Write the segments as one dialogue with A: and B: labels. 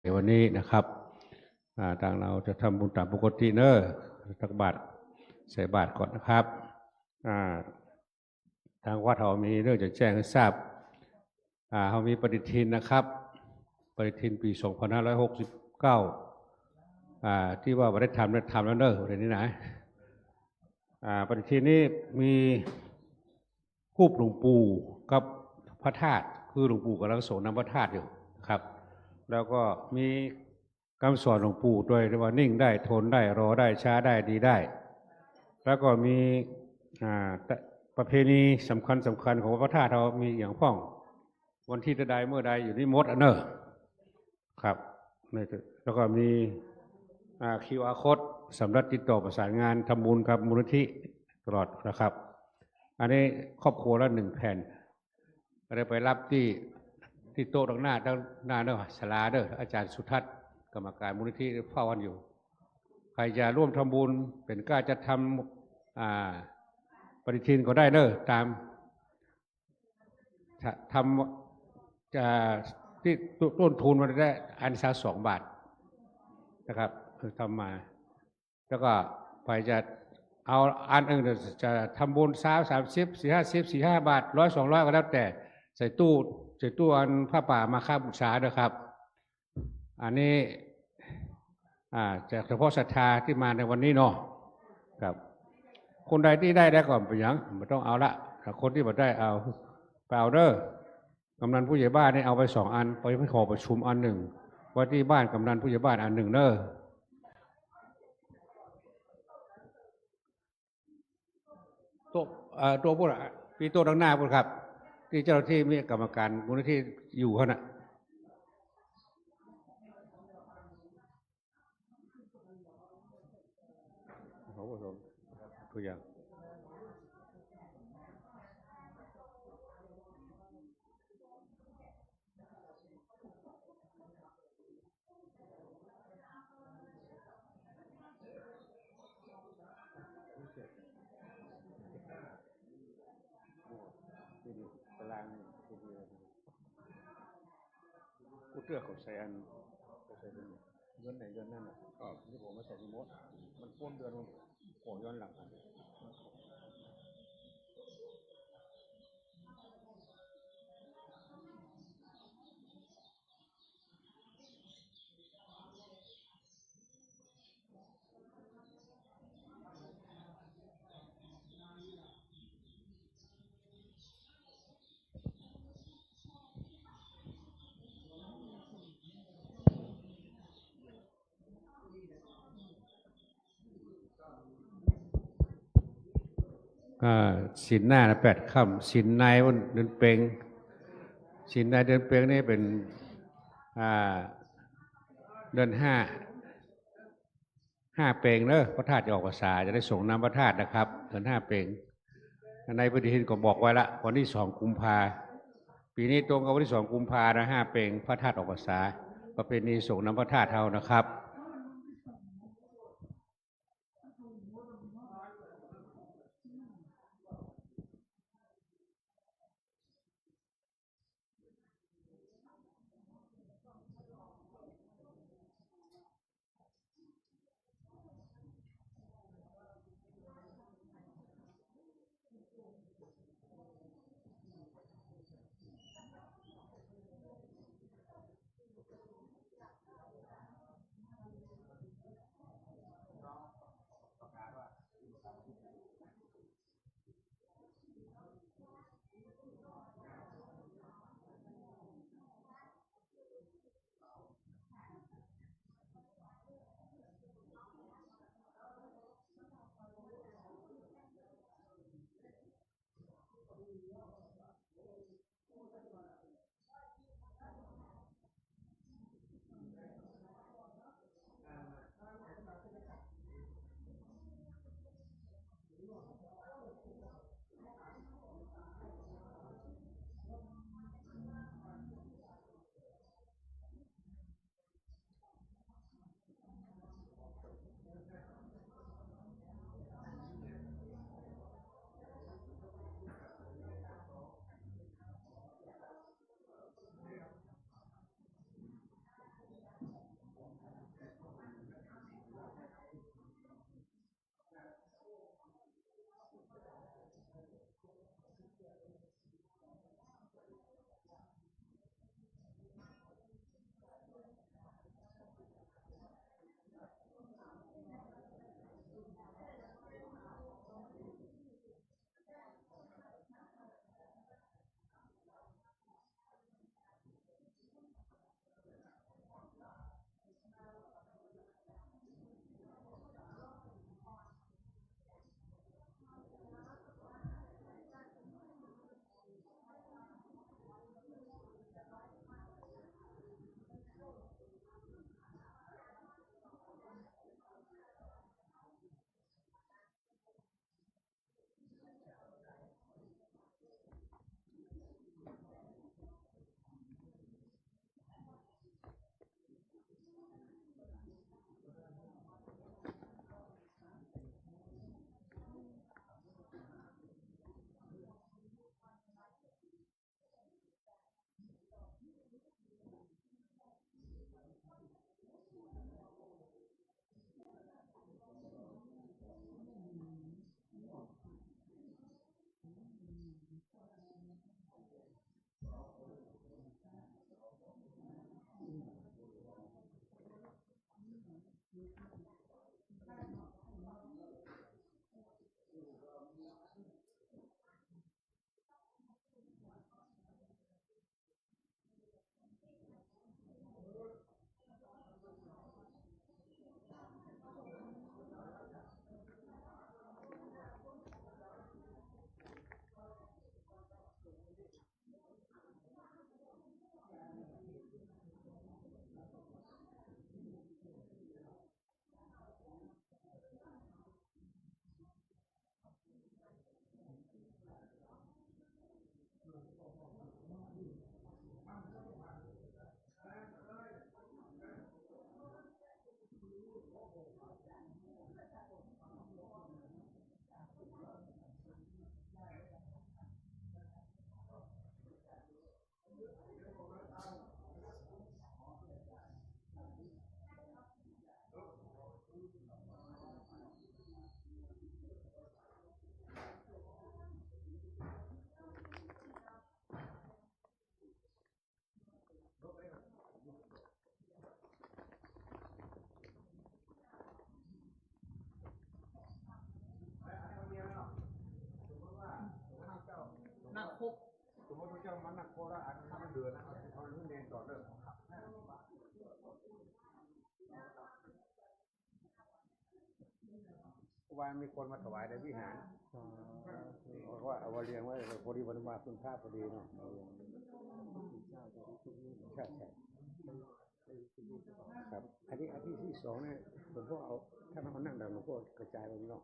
A: ในวันนี้นะครับทางเราจะทำบุญตามปกติเนอะตักบาตรใส่บาตรก่อนนะครับทางวัดเรามีเรื่องจะแจ้งให้ทราบเรามีปฏิทินนะครับปฏิทินปี 2569ที่ว่าได้ทำแล้วเนอะเรื่องนี้นะปฏิทินนี้มีรูปหลวงปู่กับพระธาตุคือหลวงปู่กำลังทรงน้ำพระธาตุอยู่ครับแล้วก็มีคำสอนหลวงปู่ด้วยว่านิ่งได้ทนได้รอได้ช้าได้ดีได้แล้วก็มีประเพณีสำคัญของพระธาตุเรามีอย่างพ้องวันที่ใดเมื่อใดอยู่ที่มดเนอร์ครับแล้วก็มีQR Code สำหรับติดต่อประสานงานทำบุญกับมูลนิธิตลอดนะครับอันนี้ครอบครัวละ1 แผ่นได้ไปรับที่โต๊ะตรงหน้าเด้อศาลาเด้ออาจารย์สุทัศน์กรรมการมูลนิธิเฝ้าวันอยู่ใครจะร่วมทำบุญเป็นกล้าจะทำปฏิทินก็ได้เด้อตามทำจะที่ต้นทุนมันได้อันละ2 บาทนะครับทำมาแล้วก็ใครจะเอาอันอื่นจะทำบุญ30 40 45 บาท100 200ก็แล้วแต่ใส่ตู้อันผ้าป่ามาค่าบูชาด้วยครับอันนี้จากเฉพาะศรัทธาที่มาในวันนี้เนาะครับคนใดที่ได้ก่อนไปยังไม่ต้องเอาละคนที่ไม่ได้เอาไปเอาเด้อกำนันผู้ใหญ่บ้านนี่เอาไป2 อันไปขอประชุมอัน 1ว่าที่บ้านกำนันผู้ใหญ่บ้านอัน 1เด้อตัวพูดปีโต๊ะดังหน้าพูดครับที่เจ้าหน้าที่มีกรรมการมูลนิธิอยู่เขาน่ะเขาผสมตัวอย่างตารางกูเตือเขาใส่อันใส่เป็นย้อนไหนย้อนนั่นอ่ะก็ที่ผมมาใส่ที่มดมันพ่วงเดือนมันโผล่ย้อนหลังกันศีลหน้า8 ค่ำศีลในวันเดือนเพ็งศีลในเดือนเพ็งนี่เป็นเดือน5เพ็งเนอะพระธาตุจะออกพรรษาจะได้ส่งน้ำพระธาตุนะครับเดือน5เพ็งในปฏิทินก็บอกไว้ละวันที่2 กุมภาปีนี้ตรงกับวันที่2 กุมภานะ5เพ็งพระธาตุออกพรรษาประเพณีส่งน้ำพระธาตุเท่านะครับ
B: นักคุก
A: สมมติว่าเจ้ามันนักโคราชมันเดือดนะเอาเรื่องเรียนต่อเริ่มวันมีคนมาถวายในวิหารเพราะว่าเอาเรียงไว้พอดีวันมาคุณภาพพอดีเนาะใช่ใช่ครับอันนี้ที่สองเนี่ยหลวงพ่อเอาถ้ามันนั่งดังหลวงพ่อกระจายไปเนาะ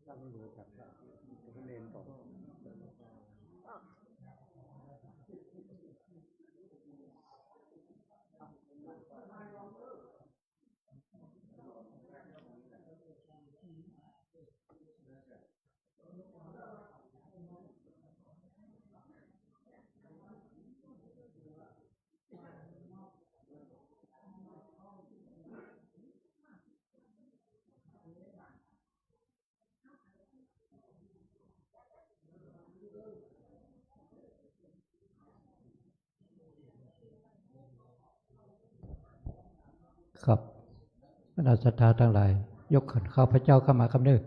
A: ถ้ามันเหลือกับเรียนต่อ
C: ครับบรรดาศรัทธาทั้งหลายยกขันข้าพเจ้าเข้ามาคำนึง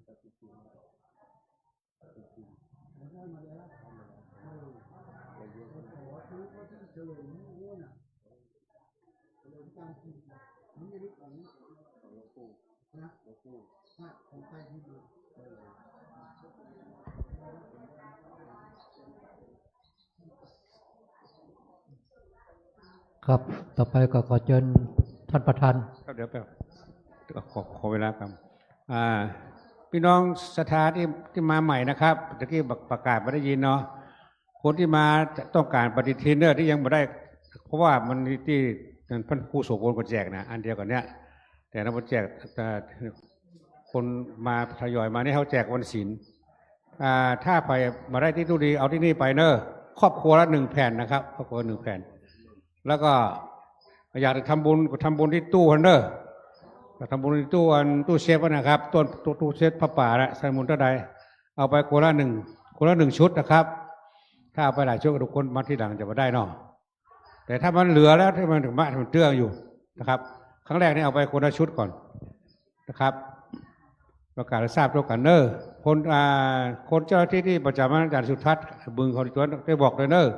C: ครับต่อไปก็ขอเชิญท่านประธาน
A: ครับเดี๋ยวแป๊บขอเวลาครับพี่น้องศรัทธาที่มาใหม่นะครับตะกี้ประกาศไม่ได้ยินเนาะคนที่มาต้องการปฏิทินเนอร์ที่ยังไม่ได้เพราะว่ามันที่ท่านผู้โสพลก็แจกนะอันเดียวกันเนี้ยแต่เราแจกคนมาทยอยมานี่เขาแจกวันศีลถ้าไปมาได้ที่ตู้ดีเอาที่นี่ไปเนอะครอบครัวละ1 แผ่นนะครับครอบครัว1 แผ่นแล้วก็อยากจะทำบุญก็ทำบุญที่ตู้ฮันเนอร์ทำบุญที่ตู้เซฟนะครับตู้เซฟพระป่าละใส่มุนเท่าใดเอาไปคนละหนึ่งชุดนะครับถ้าเอาไปหลายชุดทุกคนมาที่หลังจะมาได้เนาะแต่ถ้ามันเหลือแล้วที่มันถึงมามันเตื้องอยู่นะครับครั้งแรกนี่เอาไปคนละชุดก่อนนะครับประกาศทราบตัวกันเนอร์คนเจ้าหน้าที่ที่ประจำอาจารย์สุทัศน์บึงคนตัวได้บอกเลยเนอร์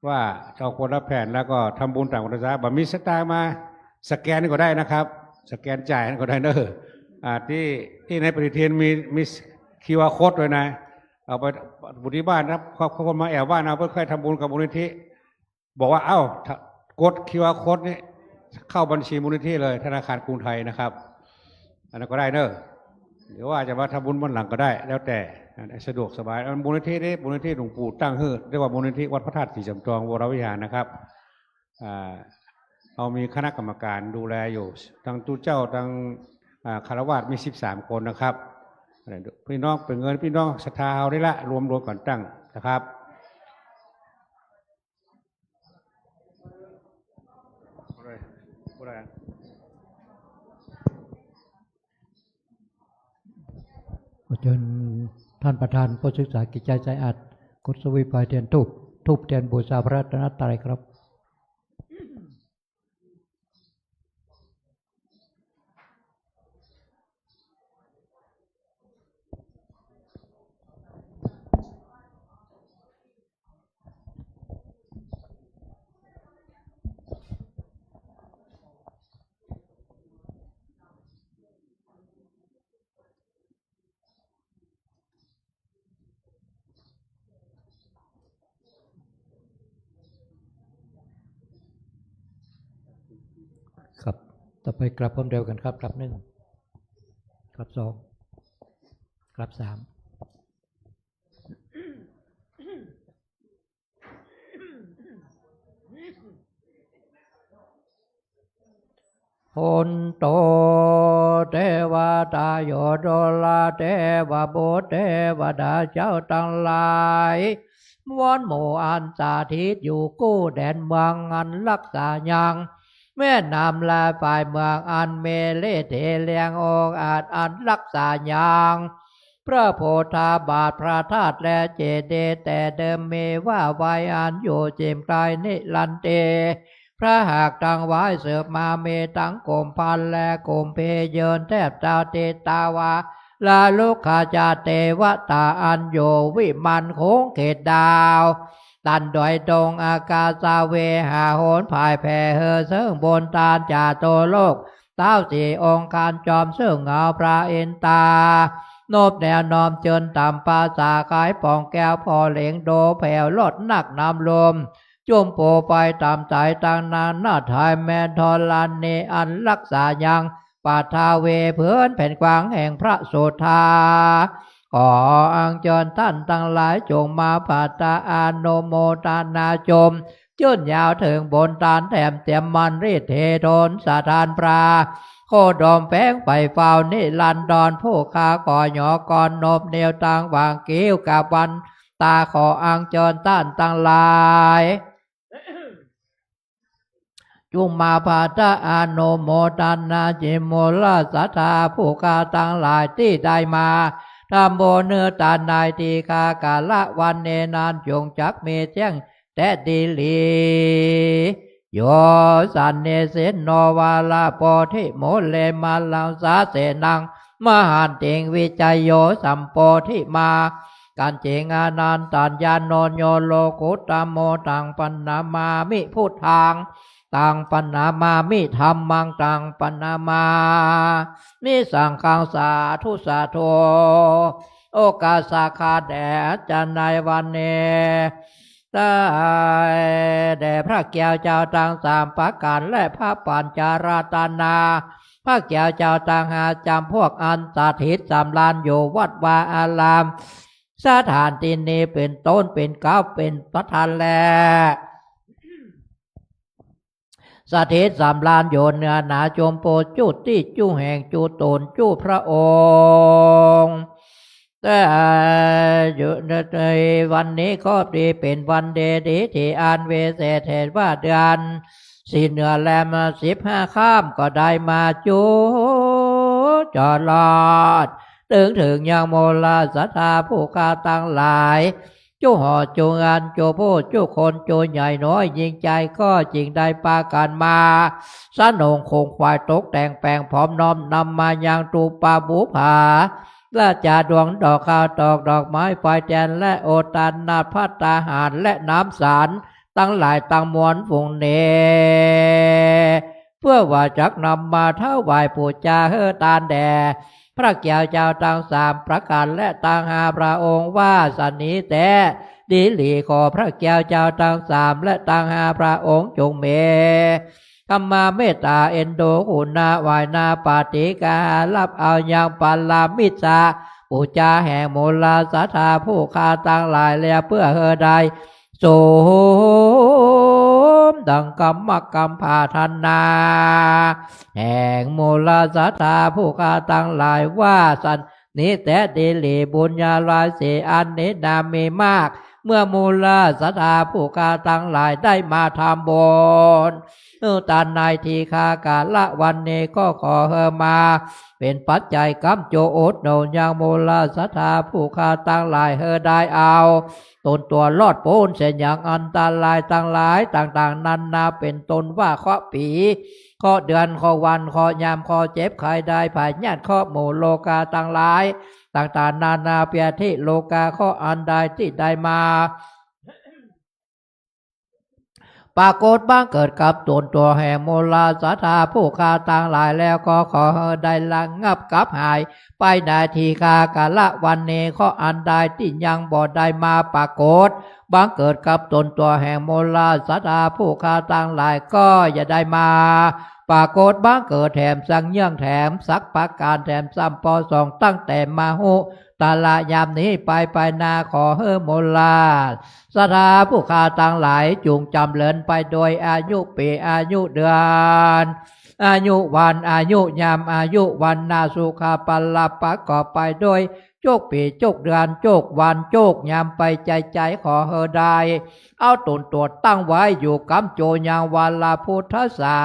A: ว่าจะเอาคนละแผ่นแล้วก็ทำบุญต่างประเทศแบบมีสตางค์มาสแกนก็ได้นะครับสแกนจ่ายก็ได้เนอะที่ในปฏิทินมีQR Codeด้วยนะเอาไปบุญที่บ้านนะครับคนมาแอบบ้านเอาเพื่อค่อยทำบุญกับมูลนิธิบอกว่าเอ้ากดQR Codeนี้เข้าบัญชีมูลนิธิเลยธนาคารกรุงไทยนะครับอันนั้นก็ได้เนอะหรือว่าจะมาทำบุญวันหลังก็ได้แล้วแต่สะดวกสบายมูลนิธินี้มูลนิธิหลวงปู่ตั้งขึ้นเรียกว่ามูลนิธิวัดพระธาตุศรีจำจองวรวิหารนะครับเรามีคณะกรรมการดูแลอยู่ทั้งตู้เจ้าทั้งคารวะมี13 คนนะครับพี่น้องเป็นเงินพี่น้องศรัทธาเอาได้ละรวมก่อนตั้งนะครับ
C: ขอเชิญท่านประธานผู้ศึกษากิจใจใจอัดกุศวิปายเทียนทูบเทียนบูชาพระรัตนตรัยครับครับต่อไปกลับพร้อมเดียวกันครับกลับ1กลับ2กลับ3พนโตเทวตาโยโดลาเทวบุตรเทวดาเจ้าทั้งหลายม้วนหมู่อันสาธิตอยู่กู้แดนเมืองอันรักษายังแม่นำลาฝ่ายเมืองอันเมเลเทเลียงองอาจอันรักษายังพระโพธาบาทพระธาตุและเจดีย์แต่เดิมมีว่าไว้อันอยู่เจมกายนิลันเตพระหากตังไว้เสืบมาเมตังโกมพันและโกมเพเยินแทบตาเตตาวาลาลุขาจาเตวตาอันโยวิมันโคงเขตดาวตันดอยดงอากาศาเวหาโหนภายแผ่เฮอเซิงบนตาลจ่าโตโลกเต้าสี่องค์การจอมเสื่องเงาพระเอ็นตานบแนวนอมเจินต่ำปาสาขายปองแก้วพอเหลงโดแผ่วลดนักนำลมจุ่มโปไปตามใจต่างนานหน้าทายแมนทอลันเนอันรักษายังปาทาเวเพื่อนแผ่นกวางแห่งพระโสธาขออังเจิญท่านทั้งหลายจงมาปาตาอาโนโมตานาจมจื่นยาวถึงบนตานแถมเตียมมันรีเทโดนสาทานปลาโคดอมแป้งไปเฝ้านิลันดอนผู้ค้าก่อหยอกอนนบเนวต่างวางกิ้วกับวันตาขออังเจิญท่านทั้งหลายจุมมาปาตาอาโนโมตันนาจิโมลาสัทธาผู้กาตั้งหลายที่ได้มาทำโบเนื้อตานายตีกากาละวันเนนานจงจักเมเจียงแต่ดีลีโยสันเนเสนโนวาลาโปธิโมเลมาลังสาเสนัง มหันติงวิจัยโยสัมโพธิมาการเจงานันตัญญาโนโยโลกุตโมตังปันนามามิพุทธังตังปันนามามิธรรมังตังปันนามามิสังฆังสาธุสาธุโอกาสาคาแด่จันในวันนี้ได้แด่พระแก้วเจ้าต่างสามประการและพระปัญจาราตนาพระแก้วเจ้าต่างหาจำพวกอันสถิตสำลานอยู่วัดวาอารามสถานที่นี้เป็นต้นเป็นเก้าเป็นประธานแลสถิตสำลานโยนเนื้อหนาจมโปจุติจูแห่งจูตนจูพระองค์แต่อยู่ในวันนี้ก็ดีเป็นวันเดดีที่อันเวเศษเหตุว่าเดือนสี่เนือแลม15 ข้ามก็ได้มาจูจอดลอดถึงยังโมลาสัทธาผู้กาตั้งหลายจูห่อจูงานจูผู้จูคนจูใหญ่น้อยยิงใจก็จริงได้ปากันมาสนงคงควายตกแต่งแปลงพร้อมน้อมนำมายังตูปาบุภาและจ่าดวงดอกข้าวตอกดอกไม้ไฟแจนและโอตานนาพัตตาหารและน้ำสารตั้งหลายตั้งมวลฝูงเนเพื่อว่าจักนำมาเท่าไหวปูจาเฮตานแด่พระแก้วเจ้าตั้งสามประการและตั้งหาพระองค์ว่าสันนิแต่ดีหลีขอพระแก้วเจ้าตั้งสามและตั้งหาพระองค์จงเมธรรมาเมตตาเอ็นโดหุนาวายนาปาติการับเอาอย่างปัลลามิจาปูจาแห่งมูลสัทธาผู้คาตั้งหลายแล้วเพื่อเฮอใดโสมดังกรรมกรรมภาธนาแห่งมูลสัทธาผู้คาตั้งหลายว่าสันนี้แต่ดีหลีบุญญาลายเสอันนี้นามีมากเมื่อมูลสัทธาผู้คาตั้งหลายได้มาทำบุญตานในทีคากาละวันนี้ก็ขอเฮมาเป็นปัจจัยกำโจโอดโนยังมูลสัทธาผู้คาตั้งหลายเฮได้เอาตนตัวรอดพ้นเสียอย่างอันตรายต่างหลายต่างๆนั้นนาเป็นตนว่าเคาะปีเคาะเดือนเคาะวันเคาะยามเคาะเจ็บใครได้ผ่านญาติเคาะหมู่โลกาต่างหลายต่างๆนานาเปียที่โลกาเคาะอันใดที่ได้มาปรากฏบ้างเกิดกับตนตัวแห่งโมลาสัทธาผู้คาต่างหลายแล้วก็ขอได้ระงับกับหายไปนาทีคากาละวันนี้ข้ออันใดที่ยังบ่ได้มาปรากฏบ้างเกิดกับตนตัวแห่งโมลาสัทธาผู้คาต่างหลายก็อย่าได้มาปรากฏบ้างเกิดแถมสังเยื่องแถมสักประการแถมซ้ำปอสองตั้งแต่มาหุตาละยามนี้ไปนาขอเฮโมลาสัทธาผู้คาต่างหลายจุงจำเลินไปโดยอายุปีอายุเดือนอายุวันอายุยามอายุวันนาสุขาปัลลประกอบไปโดยโจกปีโจกเดือนโจกวันโจกยามไปใจขอเฮได้เอาตนตัวตั้งไว้อยู่กำโจยังวาลาพุทธศา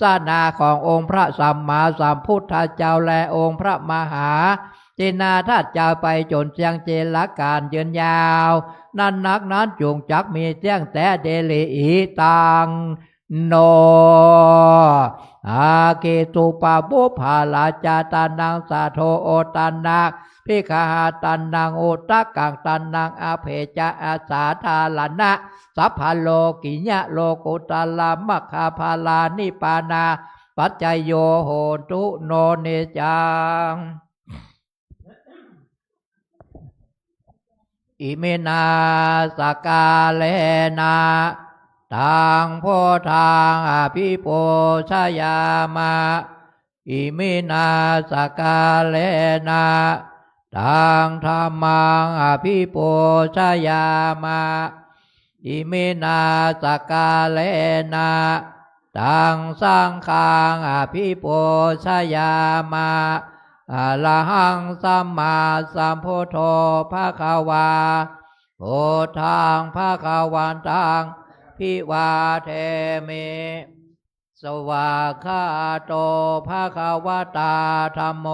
C: สนาขององค์พระสัมมาสัมพุทธเจ้าและองค์พระมหาจินาทัตเจ้าไปจนเสียงเจรการยืนยาวนั่นนักนั้นจงจักมีเสียงแต่เดลิอีตังโนอาเกตุปาบุภาลาจาตานังสาโทโอตานักพิคหาตันนางโอตะกังตันนางอาเพจาอาสาธาลนะสัพพโลกิญะโลกุตลามัคคาภาลานิปานาปัจจโยโหตุโนเนจังอิเมนาสกาเลนะทางโพทางอภิโปชยามาอิเมนาสกาเลนะทางธรรมังอภิโปชยามาอิเมนาสกาเลนะทางสังฆังอภิโปชยามาอะระหังสัมมาสัมพุทโธภควาโพธังภวันตังพิวาเทมิสวากขาโตภควตาธัมโม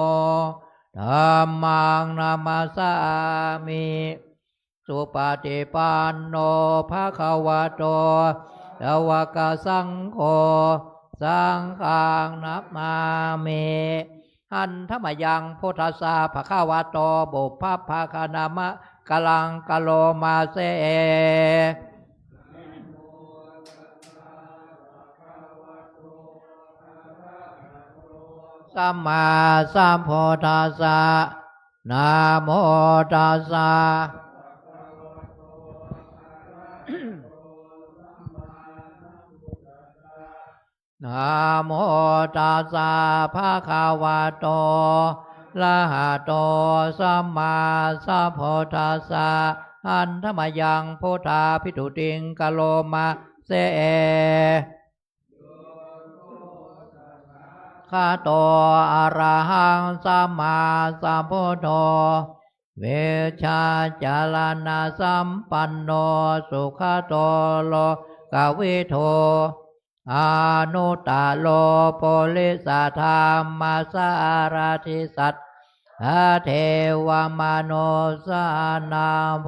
C: ธัมมังนามัสสามิสุปฏิปันโนภควโตสวากสังโฆสังฆังนัมมามิ หันธรรมยังพุทธัสสะภะคะวะโตบุพพภานามะกลังกะโลมาเสสัมมาสัมพุทธัสสะนะโมตัสสะนะโมตัสสะภะคะวะโตอะระหะโตสัมมาสัมพุทธัสสะหันธรรมยังพุทธาภิทุติงกะโลมาเสข้าโตอะระหังสัมมาสัมพุทโธเวชาจารณะสัมปันโนสุขโตโลกวิโทอนุตตโลโพลิสธรรมสารทิสัตเทวมโนสานาโพ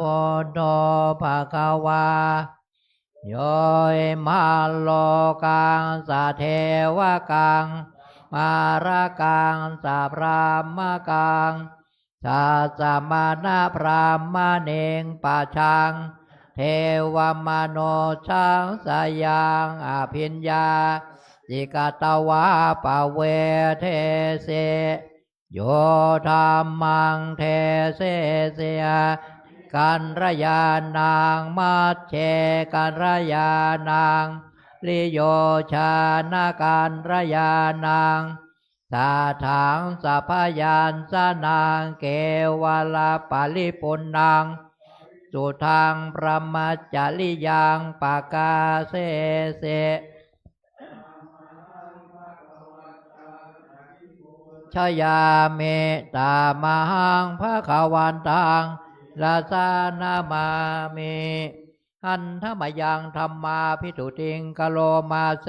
C: โตภะคะวาโยมาโลกังสะเทวกังมาระกังสะพรามกังสะสมานะพรามเนงปัจฉังเทวมโนชังสยังอภิญญาสิกตวาปเวเทเสโยธรรมังเทเสเสยกันรยานางมัจเชกันรยานางลิโยชานาการรยานางสาถังสัพยานสนางเกวลาปาลิปุณนังสุทังพระมัจจริยังปากาเสเสชยาเมตามหังภคะวันตังลาสานามามิหันธรรมยังธรรมาภิทุติงกะโลมาเส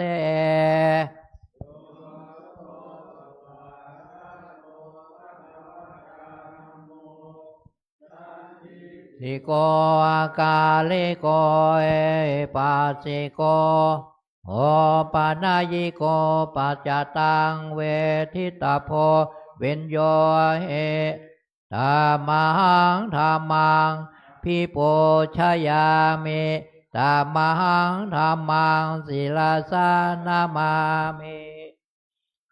C: สิโกอากาลิโกเอปัสสิโกโอปานายิโกปัจจตังเวทิตาโพเวนโยเอธรรมังธรรมังพิโปชยามิธรรมังธรรมังศิลาสานามามิ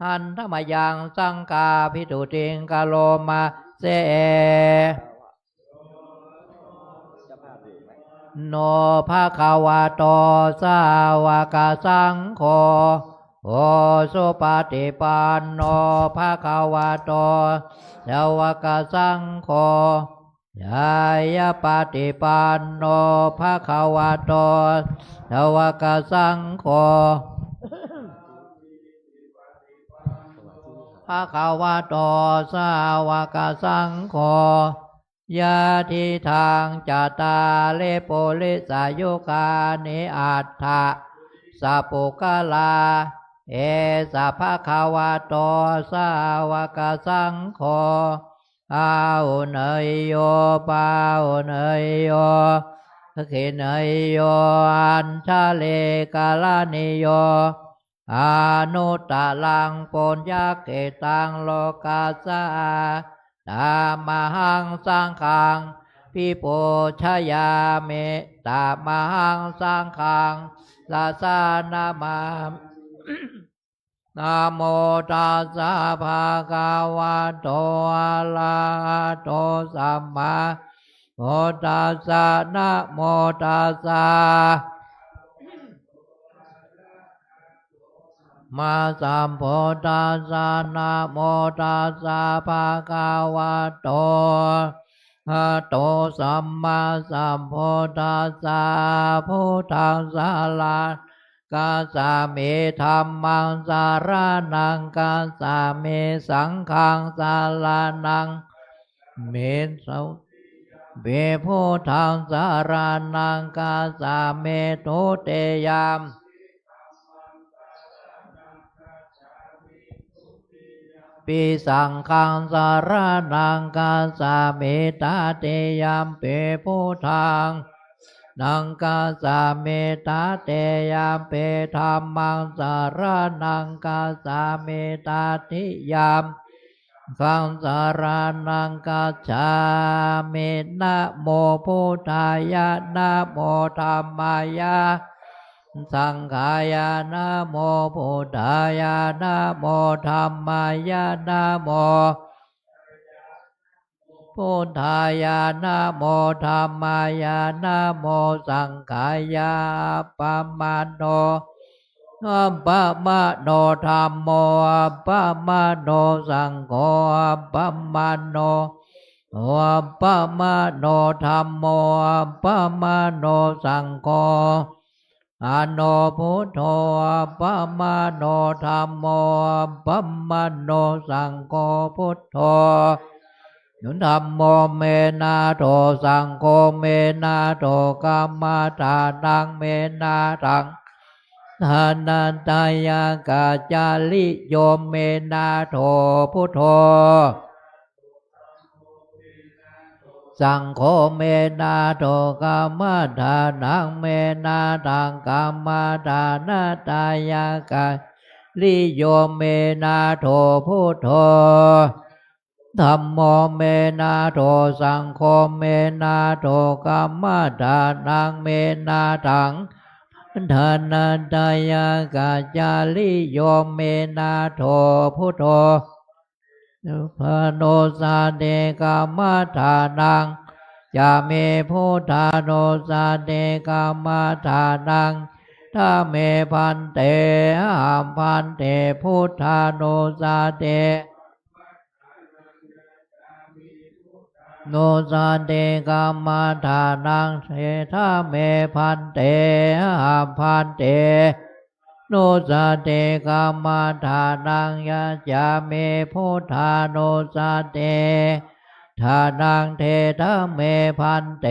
C: หันธรรมยังสังฆาภิทุติงกะโลมาเสโนภะคะวะโตสาวกสังโฆโอสุปฏิปันโนภะคะวะโตสาวกสังโฆยายาปฏิปันโนภะคะวะโตสาวกสังโฆภะคะวะโตสาวกสังโฆยะทิทางจัตตาเลโปลิสายุกานิอัตถะสัพพุกลาเอสัพพะคะวะโตสาวกสังโฆอาหุเนยโยปาหุเนยโยขิเนยโยอัญชาเลกาลานิโยอนุตตลังปุญญเกตังโลกัสสะธรรมังสังฆังพิโปชยามิธรรมังสังฆังลาสานามานะโมตัสสะภะคะวะโตอะระหะโตสัมมาพุทธัสสะนะโมตัสสะมาสัมพุทธัสสะนะโมตัสสะภะคะวะโตอะโตสัมมาสัมพุทธัสสะพุทธัสสะลากาสามิธัมมังสารนังกาสามิสังฆังสารนังเมสาวเบพุทธังสารนังกาสามิทุเตยามปิสังฆังสารนังกาสามิตาเตยามเปพุทธังนังกาสามิตาเตยามเปธัมมังสารนังกาสามิตาติยาม ขังสารานังกัจฉามินะโมพุทธายะนะโมธัมมายะสังฆายะนะโมพุทธายะนะโมธัมมายะนะโมพุทธายะนะโมธัมมายะนะโมสังฆายะปะมาโนอัปปะมะโนธัมโมอัปปะมะโนสังโฆอัปปะมะโนอัปปะมะโนธัมโมอัปปะมะโนสังโฆอะโนพุทโธอัปปะมะโนธัมโมอัปปะมะโนสังโฆพุทโธยุนธัมโมเมนาโถสังโฆเมนาโถกัมมาทานังเมนาทังทานันตายากาจาลิโยเมนาโถพุทโธสังโฆเมนาโถกัมมาทานังเมนาทังกัมมาทานาตายากาลิโยเมนาโถพุทโธธัมโมเมนาโถสังโฆเมนาโถกัมมาทานังเมนาทังทานันตายากาจาลิโยเมนาโถพุทโธพโนสาเดกัมมาทานังยาเมพุทธาโนสาเดกัมมาทานังถ้าเมพันเตหามพันเตพุทธาโนสาเดโนสาเดกัมมาทานังเทธาเมพันเตหามพันเตโนสาเดกัมมาทานังยะจาเมพุทธาโนสาเดทานังเทธาเมพันเต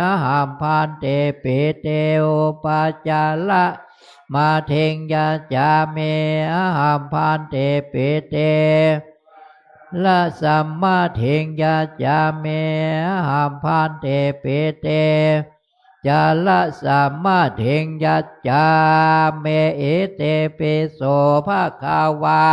C: อหามพันเตปิเตอุปาจาระมาเทงยะจาเมอหามพันเตปิเตละสัมมาเทงยะจาเมหามพันเตเปเตจาละสัมมาเทงยะจาเมเอเตเปโสภะคาวา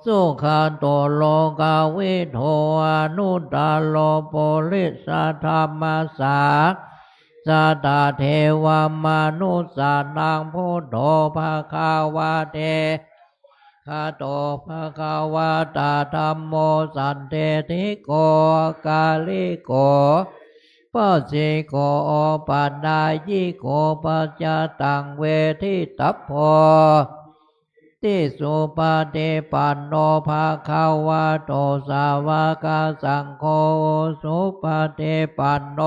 C: สุขันโตโลกาวิโทอนุตตโลโปลิสัทธรรมสาสัตตเทวมนุสสานังพุทโธภะคะวะเตคาโตภะคะวะตาธัมโมสันเตติโกกาลิโกปัสสิโกปันนายิโกปัจจตังเวทิตัพโพติสุปฏิปันโนภะคะวะโตสาวกสังโฆสุปฏิปันโน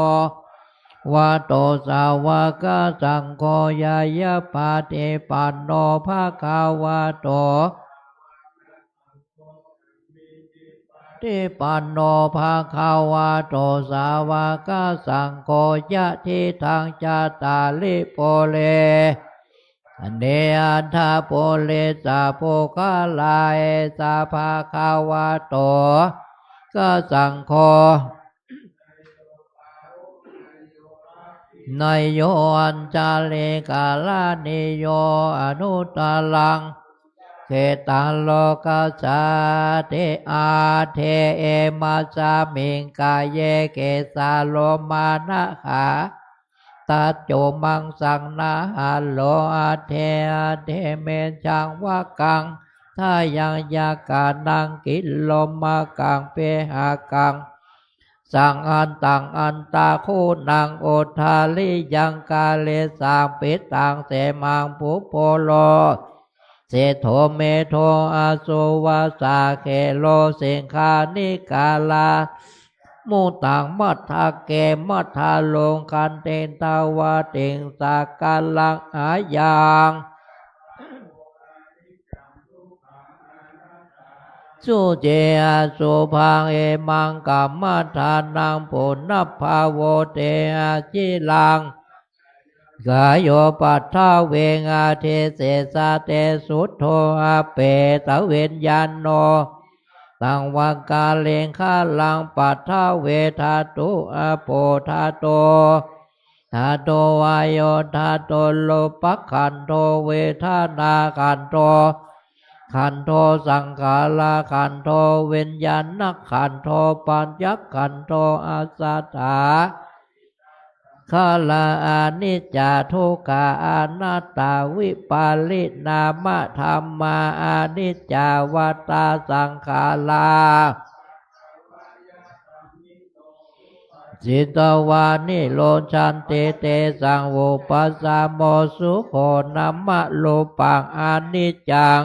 C: วะโตสาวกสังโฆยายะปฏิปันโนภะคะวะโตติปันโนภะคะวะโตสาวกสังโฆยะทิทังจตาลิโปเลเนอันทาโปเลสาโภคาลายสาภาคาวะโตก็สังโฆนายโยอัญจาเลกาลานิโยอนุตตลังเขตังโลกัสสะเทอาเทเอมัสสามิงกายเยเกสาโลมานะขาตัจโจมังสังนาหาโลอาเทอาเทเมจังวะกังถ้ายังยากานังกิโลมากังเปหากังสังอันตังอันตาคูนังโอทาลิยังกาเลสังปิตังเสมังปุโปโลเสโทเมโทอาสุวาสาเคโลสิงคานิกาลามุตังมัทธาเกมัทธาลงคันเตนตาวาติงสากาลังอายังสุเจอาสุพังเอมังกัมมัทานังปุณณภาโวเตอาจิลังกายโยปัฏฐาเวงอาเทเสสะเตสุทโธอาเปตเวนญาโนตังวังกาเลงฆาลังปัฏฐาเวทาตุอาโปทาโต ธาโตวายโยธาโตโลปักขันโตเวทนาขันโตขันโตสังขาราขันโตวิญญาณขันโตปัญญขันโตอาสัตถาขาลาอานิจจาทุกขาอนัตตาวิปาลินามะธรรมาอานิจจาวัตตาสังขาราจิตวานิโลชันเตเตสังโวปัสสะโมสุโขนัมมะโลปังอานิจจัง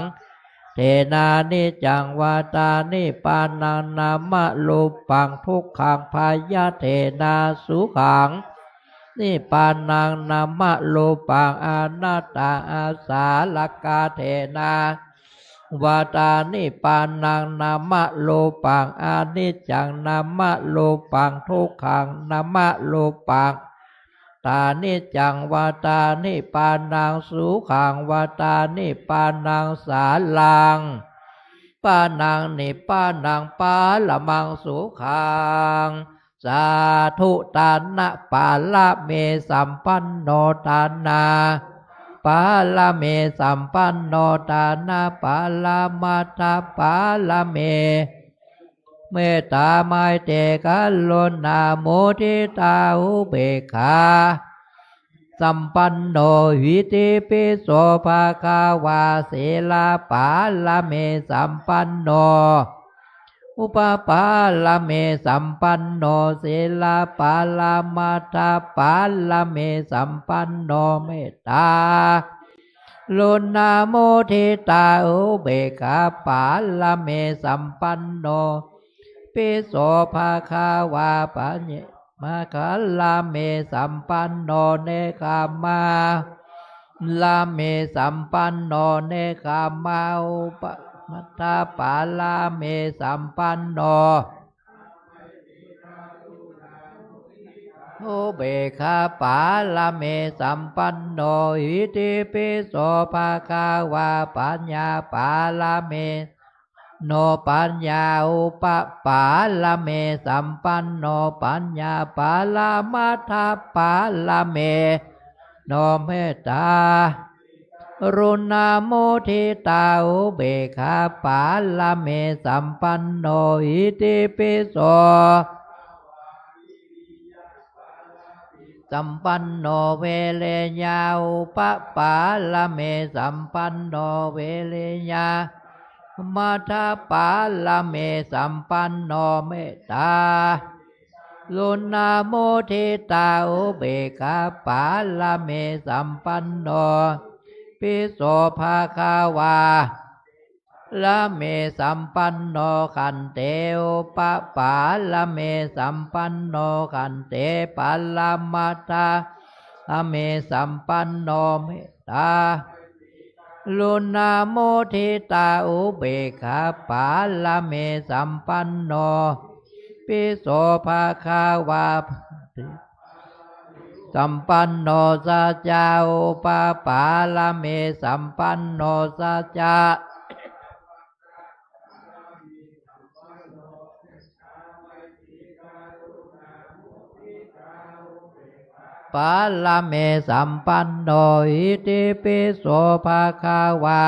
C: เทนานิจังวาตานิปานังนามะโลปังทุกขังพายะเทนาสุขังนิปานังนามะโลปังอนัตตาอาสาลกาเทนาวาตานิปานังนามะโลปังอานิจจังนามะโลปังทุกขังนามะโลปังตานิจังวาตานิปานังสุขังวาตานิปานังสาลังปานังนิปานังปาละมังสุขังสาธุตานะปาละเมสัมปันโนตานาปาละเมสัมปันโนตานาปาละมาตาปาละเมเมตตาไมเตกัลโลนาโมทิตาอุเบกขาสัมปันโนวิติปิโสภาคาวาเสลาปาละเมสัมปันโนอุปปาละเมสัมปันโนเสลาปาละมาตาปาละเมสัมปันโนเมตตาโลนาโมทิตาอุเบกขาปาละเมสัมปันโนปิโสภาคาวาปัญญมาคัลลาเมสัมปันโนเนคามาลาเมสัมปันโนเนคามาอุปมัตตาปาลาเมสัมปันโนอุเบกขาปาลาเมสัมปันโนอิติปิโสภาคาวาปัญญาปาลาเมโนปัญญาอุปปาละเมสัมปันโนปัญญาปาลามัทธปาละเมโนเมตตารุณาโมทิตาอุเบกขาปาละเมสัมปันโนอิติปิโสสัมปันโนเวเลญาอุปปาละเมสัมปันโนเวเลญามัทธปาละเมสัมปันโนเมตตาลุนาโมทิตาอุเบกขาปาละเมสัมปันโนปิโสภาคาวาละเมสัมปันโนขันเตอุปปาละเมสัมปันโนขันเตปัลลมัตตาละเมสัมปันโนเมตตาลุนาโมทิตาอุเบกขาปาละเมสัมปันโนปิโสภาคาวาสัมปันโนสัจจาอุปปาละเมสัมปันโนสัจจาปาละเมสัมปันโนอิติปิโสภาคาวา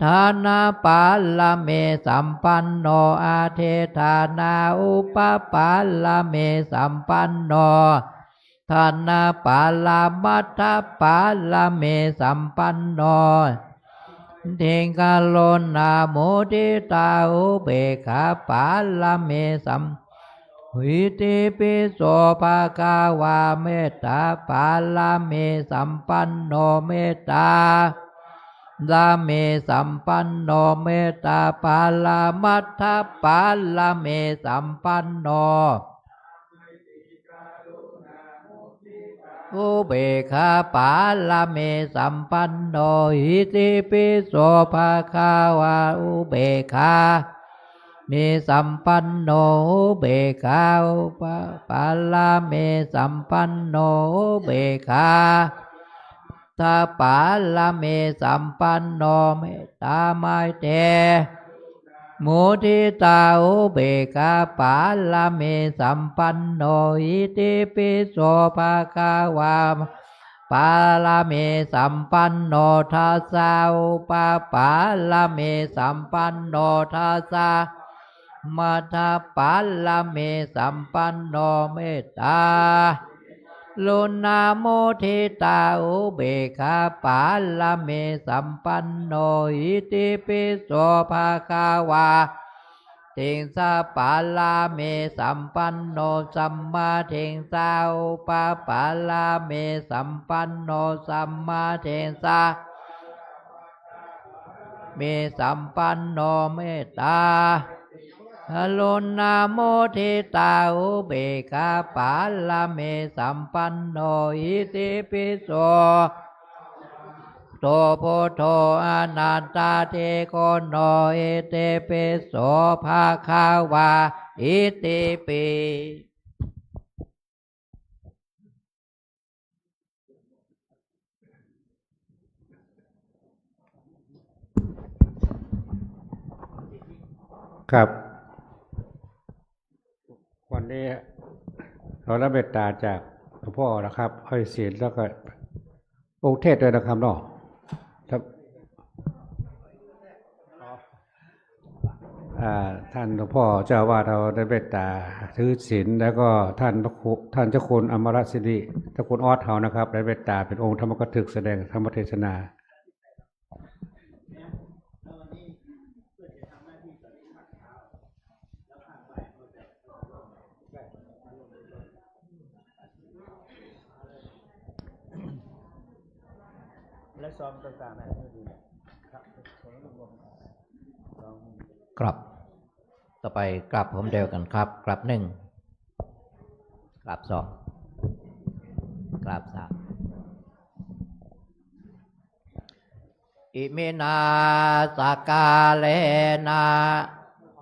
C: ทานาปาละเมสัมปันโนอาเทธานาอุปปาละเมสัมปันโนทานาปาละมัตถปาละเมสัมปันโนเทงกาโลนาโมทิตาอุเบกขาปาละเมสัมวิติปิโสภาคาวาเมตตาปาละเมสัมปันโนเมตตาลาเมสัมปันโนเมตตาปาละมัทธปาละเมสัมปันโนอุเบกขาปาละเมสัมปันโนอิติปิโสภาคาวาอุเบกขามีสัมปันโนอุเบกขาอุปปาละเมสัมปันโนอุเบกขาตาปาละเมสัมปันโนเมตตาไมเต มุทิตาอุเบกขาปาลาเมสัมปันโนอิติปิโสภะคะวาปาลาเมสัมปันโนทัสสะอุปปาลาเมสัมปันโนทัสสะมัทธปาลาเมสัมปันโนเมตตาลุนาโมทิตาอุเบกขาปาลาเมสัมปันโนอิติปิโสภะคะวาทิงสาปาลาเมสัมปันโนสัมมาทิงสาอุปปาลาเมสัมปันโนสัมมาทิงสาเมสัมปันโนเมตตาลุนาโมทิตาอุเบกขาปาลาเมสัมปันโนอิติปิโสโตโพโทอนันตาเทโกโนอิติปิโสภะคะวาอิติปิ
A: ครับ วันนี้เรารับเมตตาจากหลวงพ่อนะครับให้ศีลแล้วก็องค์เทศด้วยนะครับเนาะครับท่านหลวงพ่อเจ้าว่าเราได้เมตตาถือศีลแล้วก็ท่านเจ้าคุณอมรศิริเจ้าคุณออสเฮานะครับได้เมตตาเป็นองค์ธรรมกถึกแสดงธรรมเทศนาและซ้อมต่างๆนะครับ
C: กลับต่อไปกลับผมเดียวกันครับกลับหนึ่งกลับสองกลับสามอิมินาสกาเลนะ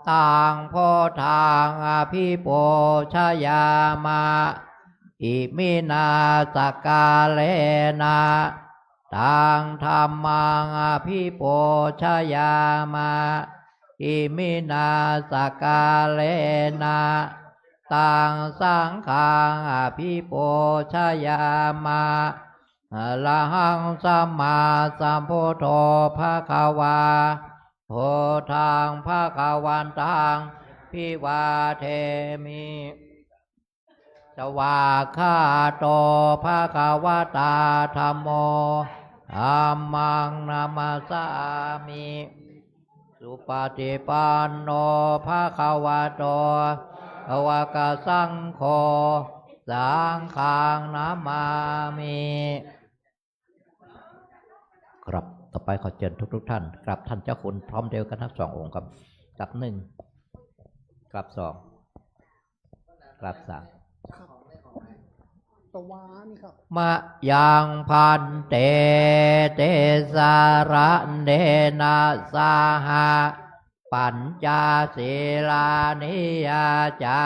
C: ตังโพทางอภิโปชยามาอิมินาสกาเลนะตังธรรมังอภิโปชยามาอิมินาสกาเลนะตังสังฆังอภิโปชยามาอะระหังสัมมาสัมพุทโธภะคะวาโพธังภะคะวันตังพิวาเทมิสวากขาโตภะคะวะตาธัมโมธัมมังนามัสสามิสุปฏิปันโนภะคะวะโตภวกสังโฆสังฆังนามามิครับต่อไปขอเชิญทุกท่านกราบท่านเจ้าคุณพร้อมเดียวกันทั้งสององค์ครับกราบหนึ่งกราบสองกราบสาม
B: ตวานี่ครับ
C: มะยังพันเตเตสาระเนนะสาหะปัญจศีลานิยาจา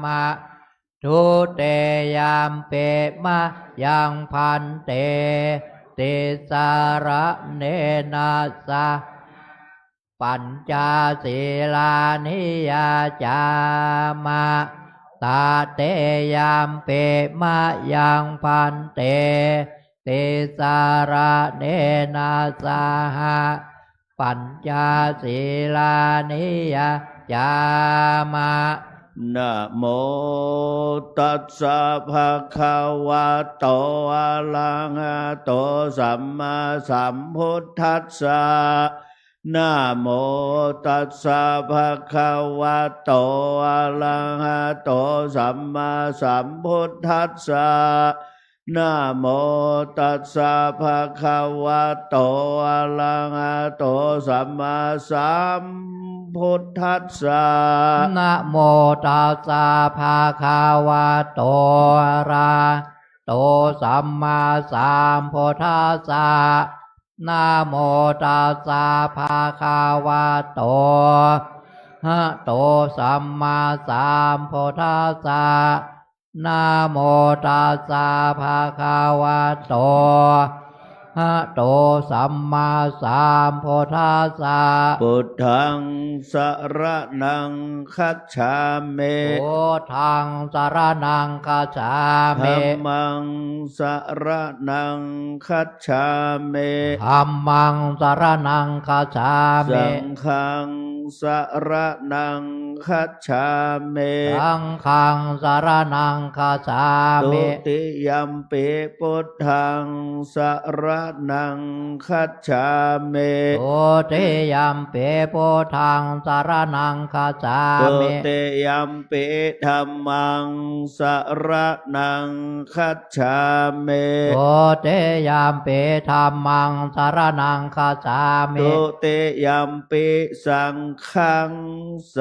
C: มะทุเตยามเปมะยังพันเตเตสาระเนนะสาปัญจศีลานิยาจามะตาเตยามเปมะยังพันเตเตสาระเนนะสาหะปัญจศีลานิยาจามะ
D: นะโมตัสสะภะคะวะโตอะระหะโตสัมมาสัมพุทธัสสะนะโมตัสสะภะคะวะโตอะระหะโตสัมมาสัมพุทธัสสะนะโมตัสสะภะคะวะโตอะระหะโตสัมมาสัมพุทธัสสะ
C: นะโมตัสสะภะคะวะโตอะระโตสัมมาสัมพุทธัสสะนะโมตัสสะภะคะวะโตอะโตสัมมาสัมพุทธัสสะนะโมตัสสะภะคะวะโต หะโตสัมมาสัมพุทธัสสะ
D: พุทธังสรณังคัจฉามิ
C: พุทธังสรณังคัจฉา
D: ธั
C: มิ
D: มมังสรณังคัจฉามิ
C: ธัมมังสรณังคัจฉามิ
D: สังฆังสรณังคัจฉามิ
C: สังฆังสรณังคัจฉา
D: ตุ
C: มิ
D: ติยัมปิพุทธังสรณังคัจฉามิ
C: ตุติยัมปิพุทธังสรณังคัจฉา
D: ตุ
C: มิ
D: ติยัมปิธัมมังสรณังคัจฉามิ
C: ตุติยัมปิธัมมังสรณังคัจฉามิ
D: ตุติยัมปิสังฆังส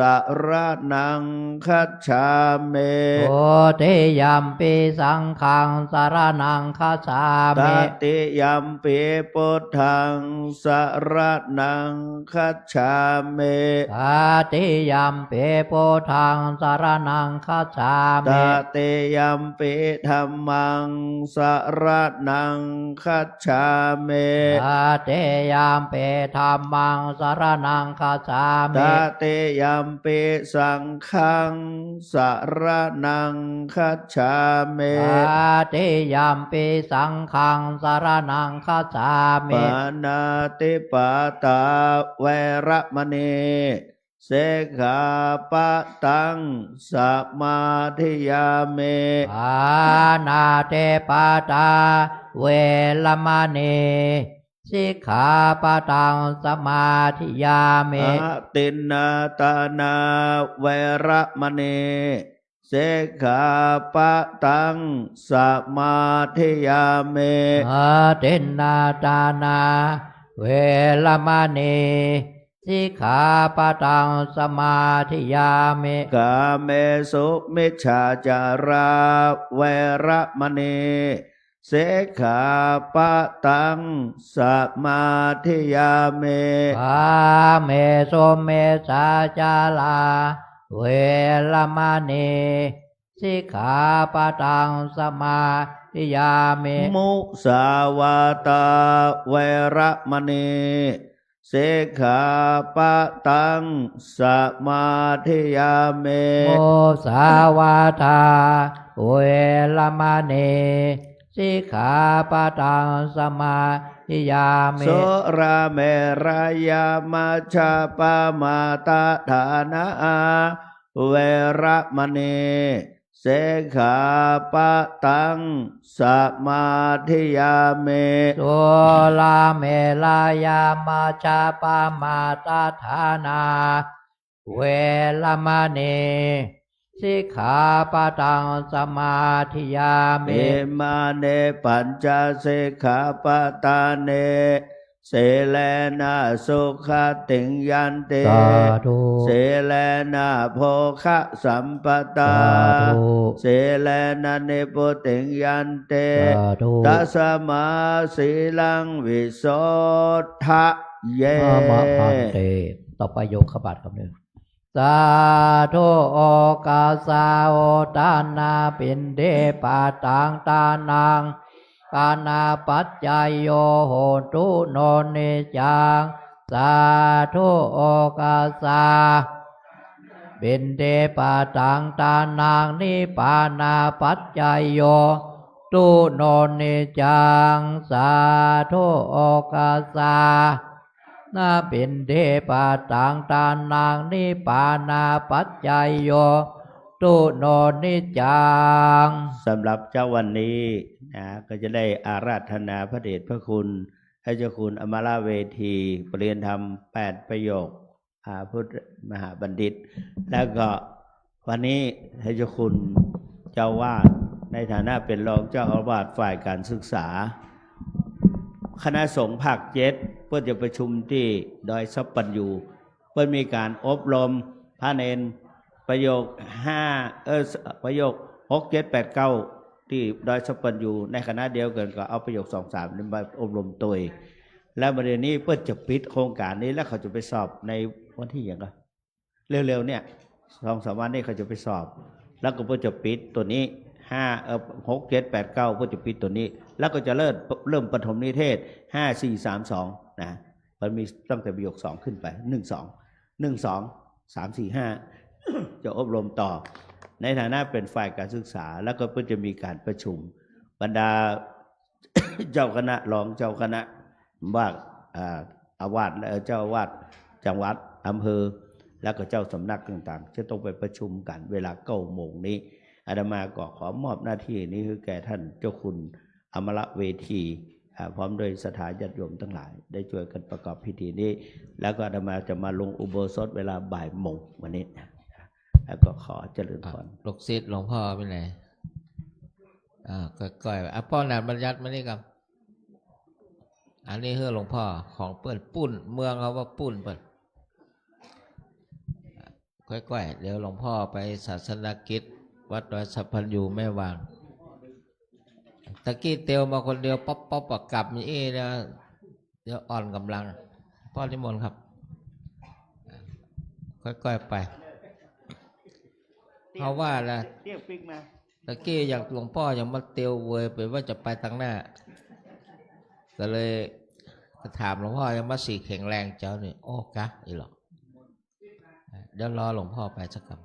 D: รณังคัจฉามิ
C: ตุติยัมปิสังฆังสรณังคัจฉา
D: ต
C: มิ
D: ติยัมปิพุทธังสรณังคัจฉามิ
C: ตติยัมปิพุทธังสรณังคัจฉา
D: ต
C: มิ
D: ติยัมปิธัมมังสรณังคัจฉามิ
C: ตติยัมปิธัมมังสรณังคัจฉา
D: ต
C: มิ
D: ติยัมปิสังฆังสรณังคัจฉามิ
C: ตติยัมปิสังฆังสรณังคัจฉามิ
D: ปานาติปาตาเวระมณีเสขาปะตังสมาธิยามิ
C: ปานาเตปาตาเวลมณีสิกขาปะตังสมาธิยามิ
D: อาตินนาตานาเวระมณีเสขาปะตังสมาธิยามิ
C: อาตินนาตานาเวลมณีสิกขาปะตังสมาธิยามิ
D: กาเมสุมิจฉาจาราเวระมณีเสขาปะตังสมาธิยามิ
C: กาเมสมเมสาจาลาเวลมณีสิกขาปะตังสมาธิยามิ
D: มุสาวาตาเวระมณีเสขาปะตังสมาธิยามิ
C: โมสาวาทาเวลมณีสิกขาปะตังสมาธิยามิ
D: โสราเมรายามาชาปามาตาฐานาเวระมณีเสขาปะตังสมาธิยามิ
C: สุลาเมลายามาชาปามาตาฐานาเวลมณีสิกขาปะตังสมาธิยา
D: เม
C: มิ
D: มาเนปัญจเสขาปะตาเนเสเลนะสุขติงยันเต
C: สาธุ
D: เสเลนะโภคะสัมปตา
C: สาธุ
D: เสเลนะเนปุติงยันเต
C: สาธุ
D: ตัสมาสีลังวิโสทะเย
C: มามะพันเตต่อไปโยกขบาทคำหนึ่งสาธุโอกาสาโอตานาปินเดปาตังตานังปานาปัจจายโยโหตุโนนิจังสาธุโอกาสาปินเดปาตังตานังนิปานาปัจจายโยตุโนนิจังสาธุโอกาสานาปินเดปาตังตานางนิปานาปัจจายโยตุโนนิจัง
D: สำหรับเจ้าวันนี้นะก็จะได้อาราธนาพระเดชพระคุณให้เจ้าคุณอมราเวทีปรริยนธรรม8ประโยคพุทธมหาบัณฑิต แล้วก็วันนี้ให้เจ้าคุณเจ้าวาดในฐานะเป็นรองเจ้าอาวาสฝ่ายการศึกษา คณะสงฆ์ภาค7เพื่อจะประชุมที่ดอยสัปปัญญูเพื่อมีการอบรมพระเนนประโยคประโยค6 7 8 9ที่ดอยสัปปัญญูในคณะเดียวกันก็เอาประโยค2 3นี้มาอบรมตัวแล้วประเด็นนี้เพื่อจะปิดโครงการนี้แล้วเขาจะไปสอบในวันที่อย่างไรเร็วๆเนี่ย2-3 วันนี้เขาจะไปสอบ แล้วก็เพื่อจะปิดตัวนี้ 6 7 8 9ก็จะปิดตัวนี้ แล้วก็จะเริ่มปฐมนิเทศ5 4 3 2นะมันมีตั้งแต่ประโยค2ขึ้นไป1 2 3 4 5 จะอบรมต่อในฐานะเป็นฝ่ายการศึกษาแล้วก็จะมีการประชุมบรรดา เจ้าคณะรองเจ้าคณะว่าอาวาสและเจ้าอาวาสจังหวัดอำเภอแล้วก็เจ้าสำนักต่างๆจะต้องไปประชุมกันเวลา9 โมงนี้อาตมาก็ขอมอบหน้าที่นี้คือแก่ท่านเจ้าคุณอมรเวทีพร้อมโดยสถานญาติโยมทั้งหลายได้ช่วยกันประกอบพิธีนี้แล้วก็อาตมาจะมาลงอุโบสถเวลาบ่ายโมงวันนี้แล้วก็ขอเจริญพร
C: ลูกศิษย์หลวงพ่อเป็นไงก้อยๆป้อนนันบัญญัติมานี่ครับอันนี้เฮือหลวงพ่อของเปิ้นปุ้นเมืองเขาว่าปุ้นเปิ้นก้อยๆเดี๋ยวหลวงพ่อไปศาสนกิจวัดดอยสัพพันยูแม่วางตะกี้เตียวมาคนเดียวป๊อปกลับมีนะเดี๋ยวอ่อนกำลังพ่อนิมนต์ครับก้อยๆไปเพราะว่านะตะกี้อยากหลวงพ่อยังมาเตียวเวยไปว่าจะไปทางหน้าก็เลยถามหลวงพ่อยังมาสีแข็งแรงเจ้านี่โอ้กะอีหรอกเดี๋ยวรอหลวงพ่อไปสักคำ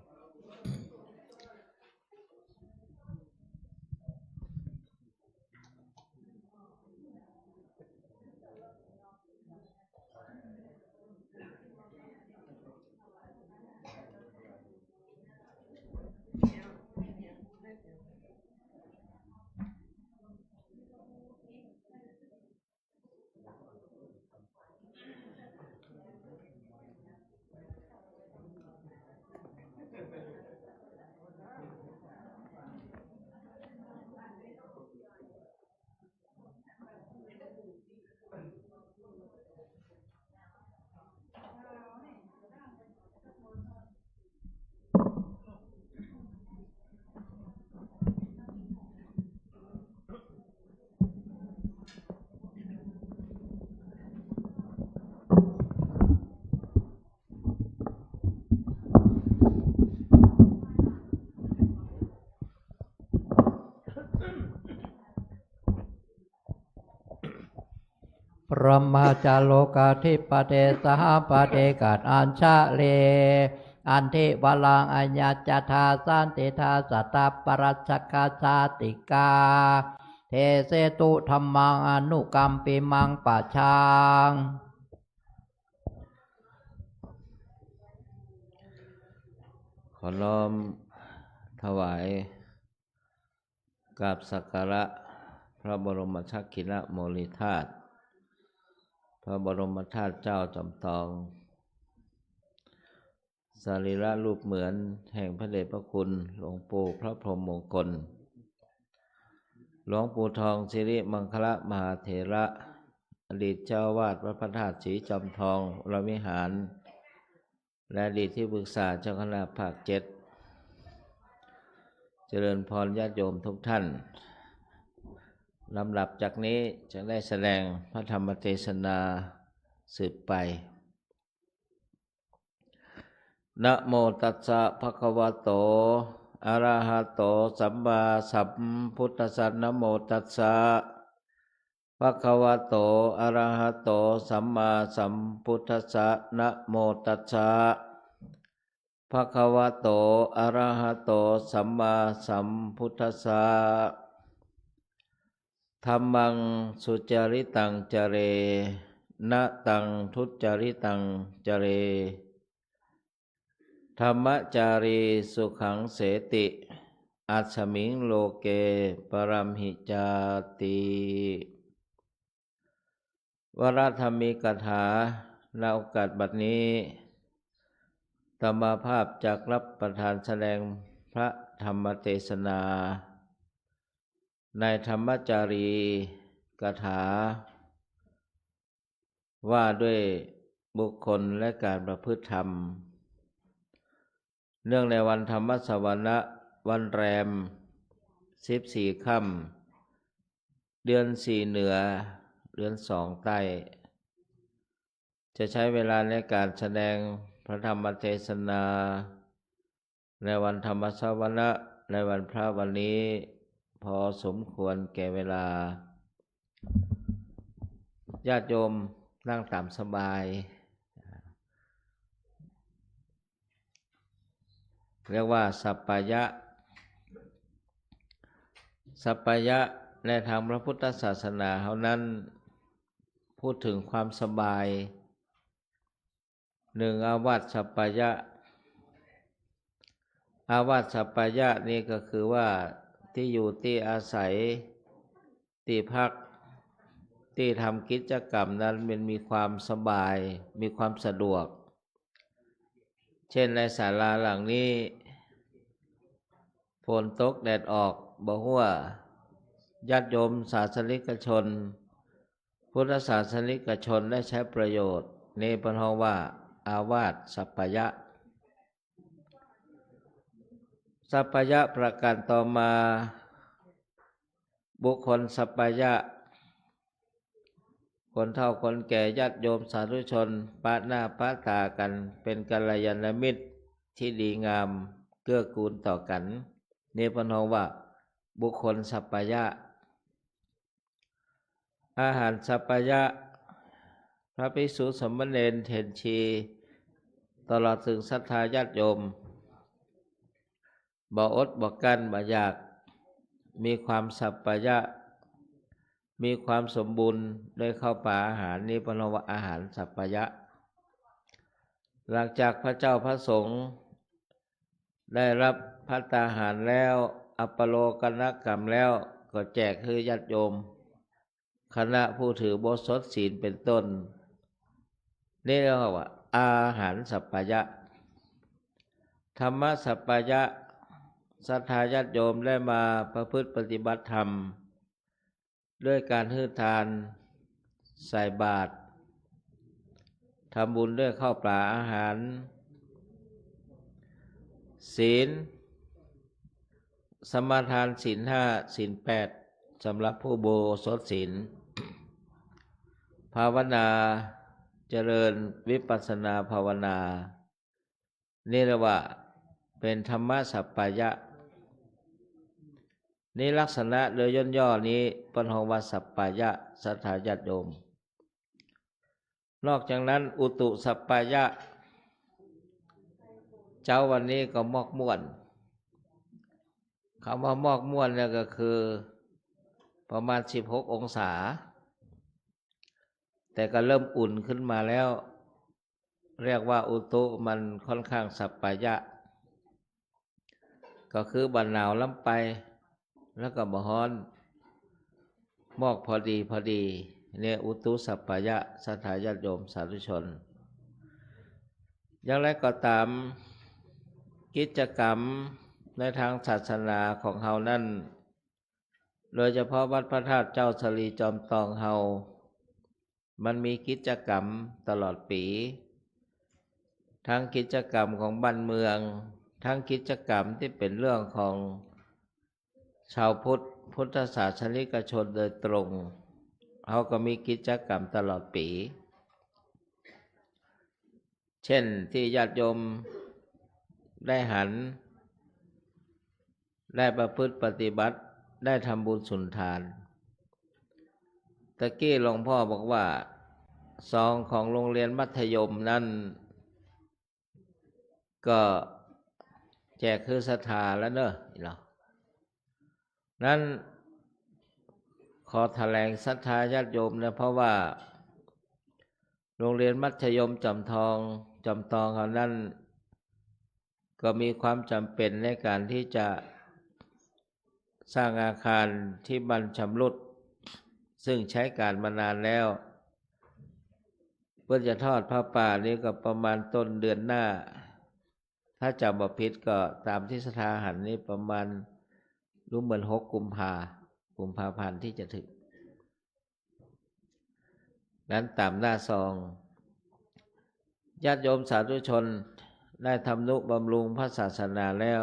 C: พระมาจาโลกาธิปเตสหปเตกัดอัญชะเลอันเทวลังอัญญาจทาสันติทาสตาปรัชกาชาติกาเทเสตุธรรมังอนุกัมปิมังปะชังขอน้อมถวายกราบสักการะพระบรมฉกินโมลีธาตุพระบรมธาตุเจ้าจอมทองสรีระรูปเหมือนแห่งพระเดชพระคุณหลวงปู่พระพรหมมงคลหลวงปู่ทองสิริมังคละมหาเถระอดีตเจ้าวาดวัดพระธาตุศรีจอมทองวรวิหารและอดีตที่ปรึกษาเจ้าคณะภาค 7เจริญพรญาติโยมทุกท่านลำดับจากนี้จะได้แสดงพระธรรมเทศนาสืบไปนะโมตัสสะภะคะวะโตอะระหะโตสัมมาสัมพุทธัสสะนะโมตัสสะภะคะวะโตอะระหะโตสัมมาสัมพุทธัสสะนะโมตัสสะภะคะวะโตอะระหะโตสัมมาสัมพุทธัสสะธัมมังสุจริตังจเรนะตังทุจริตังจเรธรรมจารีสุขังเสติอัสสมิงโลเกปรัมหิจาติวรธรรมิกถาณโอกาสบัดนี้ธรรมภาพจากรับประทานแสดงพระธรรมเทศนาในธรรมจารีกถาว่าด้วยบุคคลและการประพฤติธรรมเนื่องในวันธรรมสวนะวันแรม14 ค่ำเดือน4เหนือเดือน2ใต้จะใช้เวลาในการแสดงพระธรรมเทศนาในวันธรรมสวนะในวันพระวันนี้ พอสมควรแก่เวลาญาติโยมนั่งตามสบายเรียกว่าสัปปายะสัปปายะในทางพระพุทธศาสนาเท่านั้นพูดถึงความสบายหนึ่งอาวาสสัปปายะอาวาสสัปปายะนี่ก็คือว่าที่อยู่ที่อาศัยที่พักที่ทำกิจกรรมนั้นมันมีความสบายมีความสะดวกเช่นในศาลาหลังนี้ฝนตกแดดออกบ่ฮั่วญาติโยมศาสนิกชนพุทธศาสนิกชนได้ใช้ประโยชน์นี่เป็นเพราะว่าอาวาสสัปปายะสัปปายะประการต่อมาบุคคลสัปปายะคนเฒ่าคนแก่ญาติโยมสาธุชนปะหน้าปะตากันเป็นกัลยาณมิตรที่ดีงามเกื้อกูลต่อกันนี่เป็นเพราะว่าบุคคลสัปปายะอาหารสัปปายะพระภิกษุสามเณรเถรชีตลอดถึงศรัทธาญาติโยมบ่อดบ่กั้นบ่อยากมีความสัปปายะมีความสมบูรณ์ด้วยข้าวปลาอาหารนี้เป็นว่าอาหารสัปปายะหลังจากพระเจ้าพระสงฆ์ได้รับภัตตาหารแล้วอัปโลกนกรรมแล้วก็แจกให้ญาติโยมคณะผู้ถือโบสถศีลเป็นต้นนี่เรียกว่าอาหารสัปปายะธรรมสัปปายะศรัทธาญาติโยมได้มาประพฤติปฏิบัติธรรมด้วยการให้ทานใส่บาตรทำบุญด้วยข้าวปลาอาหารศีลสมาทานศีลห้าศีลแปดสำหรับผู้โบสถศีลภาวนาเจริญวิปัสสนาภาวนานี่เรียกว่าเป็นธรรมสัปปายะนี่ลักษณะโดยย่อๆนี้เป็นของว่าสัปปายะสัทธาญาติโยมนอกจากนั้นอุตุสัปปายะเจ้าวันนี้ก็มอกม่วนคำว่ามอกม่วนเนี่ยก็คือประมาณ16 องศาแต่ก็เริ่มอุ่นขึ้นมาแล้วเรียกว่าอุตุมันค่อนข้างสัปปายะก็คือบันหนาวล้ำไปแล้วก็บ่ฮ้อนมอกพอดีเนี่ยอุตุสัปปายะสัทธาญาติโยมสาธุชนอย่างไรก็ตามกิจกรรมในทางศาสนาของเฮานั่นโดยเฉพาะวัดพระธาตุเจ้าสลีจอมทองเฮามันมีกิจกรรมตลอดปีทั้งกิจกรรมของบ้านเมืองทั้งกิจกรรมที่เป็นเรื่องของชาวพุทธศาสนิกชนโดยตรงเขาก็มีกิจกรรมตลอดปีเช่นที่ญาติโยมได้หันได้ประพฤติปฏิบัติได้ทำบุญสุนทานตะกี้หลวงพ่อบอกว่าซองของโรงเรียนมัธยมนั้นก็แจกคือศรัทธาแล้วเนอะเรานั้นขอแถลงศรัทธาญาติโยมนะเพราะว่าโรงเรียนมัธยมจอมทองเขานั้นก็มีความจำเป็นในการที่จะสร้างอาคารที่มันชำรุดซึ่งใช้การมานานแล้วเพื่อจะทอดผ้าป่านี้ก็ประมาณต้นเดือนหน้าถ้าจำบ่ผิดก็ตามที่สถาหันนี้ประมาณรู้เหมือน6 กุมภาพันธ์ที่จะถึงนั้นตามหน้าซองญาติโยมสาธุชนได้ทำนุบำรุงพระศาสนาแล้ว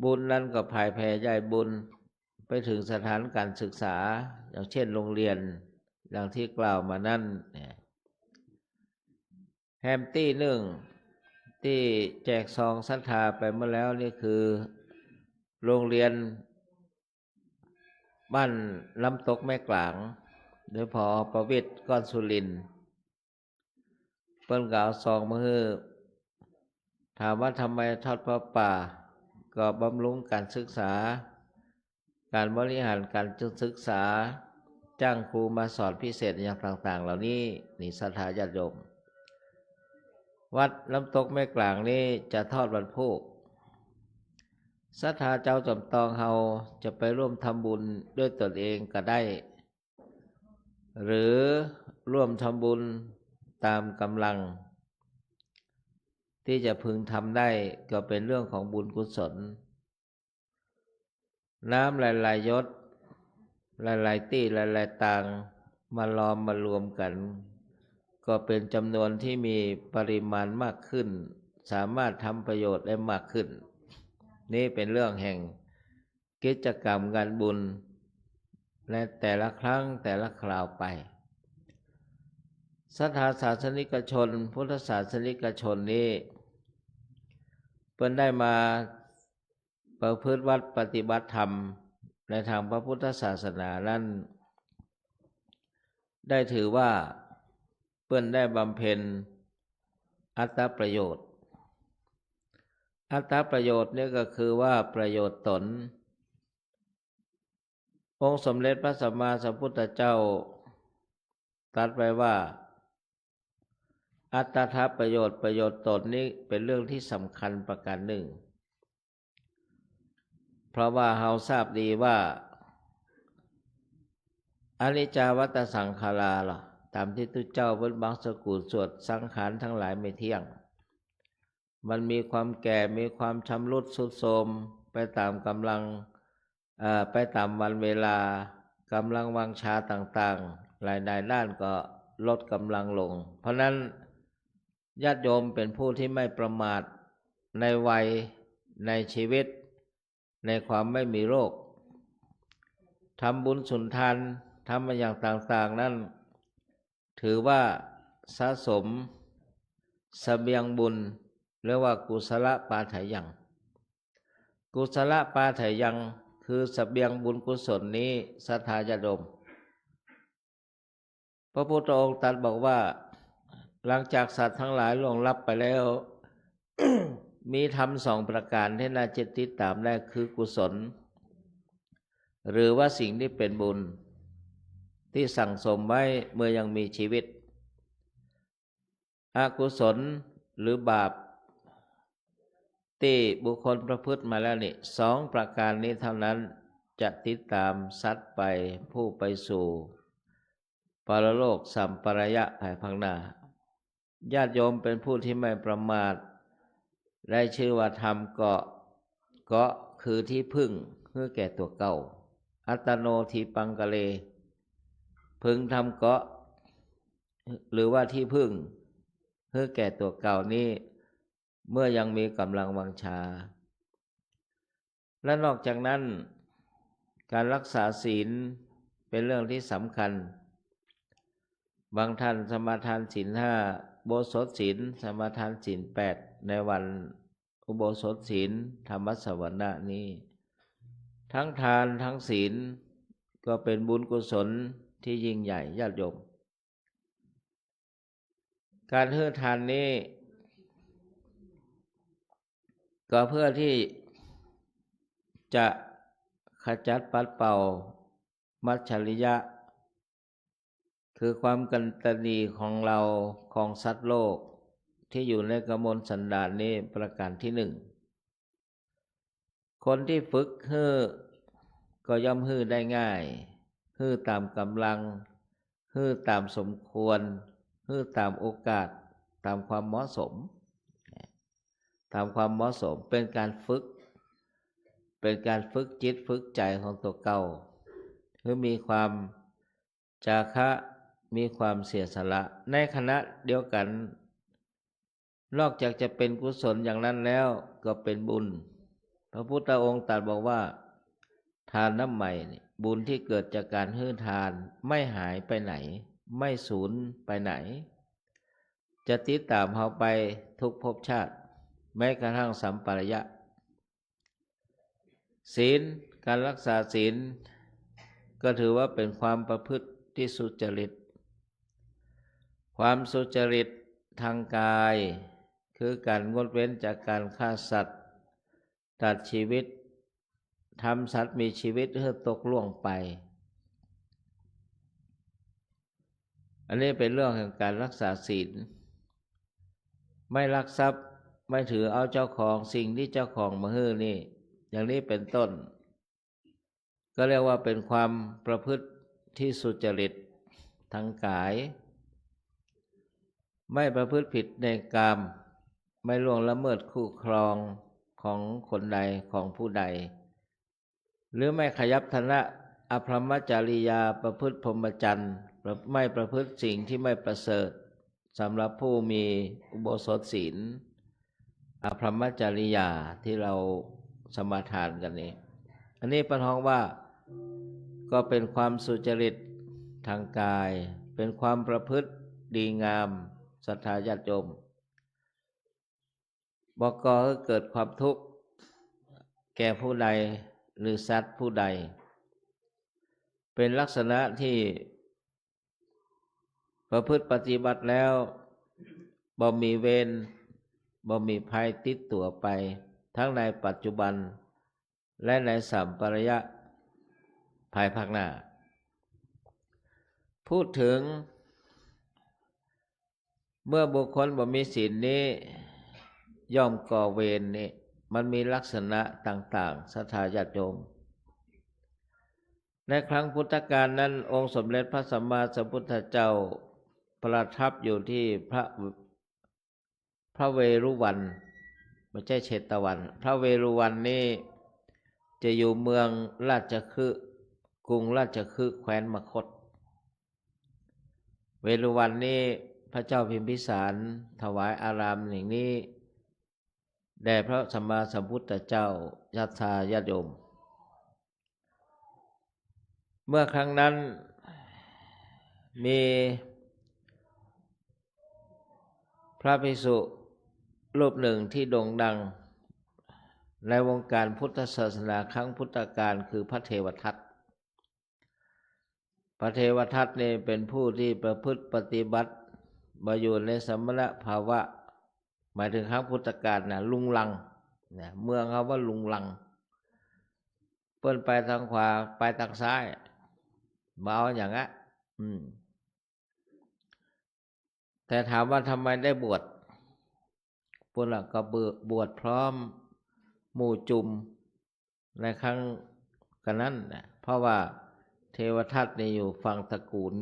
C: บุญนั้นก็ภายแผ่ใหญ่บุญไปถึงสถานการศึกษาอย่างเช่นโรงเรียนอย่างที่กล่าวมานั่นแฮมตี้หนึ่งที่แจกซองศรัทธาไปเมื่อแล้วนี่คือโรงเรียน บ้านลำตกแม่กลางโดยพอประวิตรก้อนสุรินทร์เปิ้นก็เอาซองมาให้ถามว่าทำไมทอดพระป่าก็บำรุงการศึกษาการบริหารการศึกษาจ้างครูมาสอนพิเศษอย่างต่างๆเหล่านี้นี่ศรัทธาญาติโยมวัดลำตกแม่กลางนี้จะทอดวันพุธศรัทธาเจ้าจำตองเฮาจะไปร่วมทำบุญด้วยตนเองก็ได้หรือร่วมทำบุญตามกำลังที่จะพึงทำได้ก็เป็นเรื่องของบุญกุศลน้ำหลายๆยศหลายๆตี้หลายๆต่างมาล้อมมารวมกันก็เป็นจำนวนที่มีปริมาณมากขึ้นสามารถทำประโยชน์ได้มากขึ้นนี่เป็นเรื่องแห่งกิจกรรมงานบุญและแต่ละครั้งแต่ละคราวไปศรัทธาศาสนิกชนพุทธศาสนิกชนนี้เพิ่นได้มาประพฤติวัดปฏิบัติธรรมในทางพระพุทธศาสนานั้นได้ถือว่าเพิ่นได้บำเพ็ญอัตตประโยชน์อัตตประโยชน์นี่ก็คือว่าประโยชน์ตนองค์สมเด็จพระสัมมาสัมพุทธเจ้าตรัสไว้ว่าอัตถประโยชน์ประโยชน์ตนนี้เป็นเรื่องที่สำคัญประการหนึ่งเพราะว่าเราทราบดีว่าอนิจจาวัฏสังขาราล่ะตามที่ตุเจ้าเพิ่นบังสกุลสวดสังขารทั้งหลายไม่เที่ยงมันมีความแก่มีความชำรุดทรุดโทรมไปตามกำลังไปตามวันเวลากำลังวังชาต่างๆหลายๆด้านก็ลดกำลังลงเพราะนั้นญาติโยมเป็นผู้ที่ไม่ประมาทในวัยในชีวิตในความไม่มีโรคทำบุญสุนทานทำมาอย่างต่างๆนั้นถือว่าสะสมเสบียงบุญเรียกว่ากุศลปาฐายังกุศลปาฐายังคือเสบียงบุญกุศลนี้ศรัทธาญาติโยมพระพุทธองค์ตรัสบอกว่าหลังจากสัตว์ทั้งหลายล่วงลับไปแล้ว มีธรรมสองประการที่น่าจะติดตามได้คือกุศลหรือว่าสิ่งที่เป็นบุญที่สั่งสมไว้เมื่อยังมีชีวิตอกุศลหรือบาปที่บุคคลประพฤติมาแล้วนี่สองประการนี้เท่านั้นจะติดตามสัตว์ไปผู้ไปสู่ปรโลกสัมปรายะภายภาคหน้าญาติโยมเป็นผู้ที่ไม่ประมาทได้ชื่อว่าธรรมเกาะคือที่พึ่งเพื่อแก่ตัวเก่าอัตตโนทีปังกะเลพึงทำเกาะหรือว่าที่พึ่งเพื่อแก่ตัวเก่านี้เมื่อยังมีกำลังวังชาและนอกจากนั้นการรักษาศีลเป็นเรื่องที่สำคัญบางท่านสมาทานศีลห้าอุโบสถศีลสมาทานศีลแปดในวันอุโบสถศีลธรรมสวนะนี้ทั้งทานทั้งศีลก็เป็นบุญกุศลที่ยิ่งใหญ่ญาติโยมการให้ทานนี้ก็เพื่อที่จะขจัดปัดเป่ามัจฉริยะคือความกันตนีของเราของสัตว์โลกที่อยู่ในกมลสันดานนี้ประการที่หนึ่งคนที่ฝึกฮื้อก็ย่อมฮื้อได้ง่ายฮื้อตามกำลังฮื้อตามสมควรฮื้อตามโอกาสตามความเหมาะสมตามความเหมาะสมเป็นการฝึกจิตฝึกใจของตัวเก่าเพื่อมีความจาคะมีความเสียสละในขณะเดียวกันนอกจากจะเป็นกุศลอย่างนั้นแล้วก็เป็นบุญพระพุทธองค์ตรัสบอกว่าทานน้ำใหม่บุญที่เกิดจากการให้ทานไม่หายไปไหนไม่สูญไปไหนจะติดตามเราไปทุกภพชาติแม้กระทั่งสัมปรายะศีลการรักษาศีล
E: ก็ถือว่าเป็นความประพฤติที่สุจริตความสุจริตทางกายคือการงดเว้นจากการฆ่าสัตว์ตัดชีวิตทำสัตว์มีชีวิตให้ตกล่วงไปอันนี้เป็นเรื่องแห่งการรักษาศีลไม่ลักทรัพย์ไม่ถือเอาเจ้าของสิ่งที่เจ้าของมาให้นี่อย่างนี้เป็นต้นก็เรียกว่าเป็นความประพฤติที่สุจริตทางกายไม่ประพฤติผิดในกามไม่ล่วงละเมิดคู่ครองของคนใดของผู้ใดหรือไม่ขยับธนะอภรรมจริยาประพฤติพรหมจรรย์ไม่ประพฤติสิ่งที่ไม่ประเสริฐสำหรับผู้มีอุโบสถศีลอภรรมจริยาที่เราสมาทานกันนี้อันนี้ประท้องว่าก็เป็นความสุจริตทางกายเป็นความประพฤติดีงามศรัทธาญาติโยมบอกก็เกิดความทุกข์แก่ผู้ใดหรือสัตว์ผู้ใดเป็นลักษณะที่ประพฤติปฏิบัติแล้วบ่มีเวรบ่มีภัยติดตัวไปทั้งในปัจจุบันและในสัมปรายะภายภาคหน้าพูดถึงเมื่อบุคคลบ่มีศีลนี้ย่อมก่อเวรนี่มันมีลักษณะต่างๆศรัทธาญาติโยมในครั้งพุทธกาลนั้นองค์สมเด็จพระสัมมาสัมพุทธเจ้าประทับอยู่ที่พระเวรุวันไม่ใช่เชตวันพระเวรุวันนี้จะอยู่เมืองราชคฤห์กรุงราชคฤห์แคว้นมคธเวรุวันนี้พระเจ้าพิมพิสารถวายอารามแห่งนี้แด่พระสัมมาสัมพุทธเจ้าศรัทธาญาติโยมเมื่อครั้งนั้นมีพระภิกษุรูปหนึ่งที่โด่งดังในวงการพุทธศาสนาครั้งพุทธกาลคือพระเทวทัตพระเทวทัตนี่เป็นผู้ที่ประพฤติปฏิบัติมาอยู่ในสมณภาวะหมายถึงครั้งพุทธกาลนะลุงลังนะเมืองเขาว่าลุงลังเปิ้นไปทางขวาไปทางซ้ายมาเอาอย่างนั้นแต่ถามว่าทำไมได้บวชพวกเราก็บวชพร้อมหมู่จุมในครั้งกันนั้นนะเพราะว่าเทวทัตนี่อยู่ฝั่งตระกูล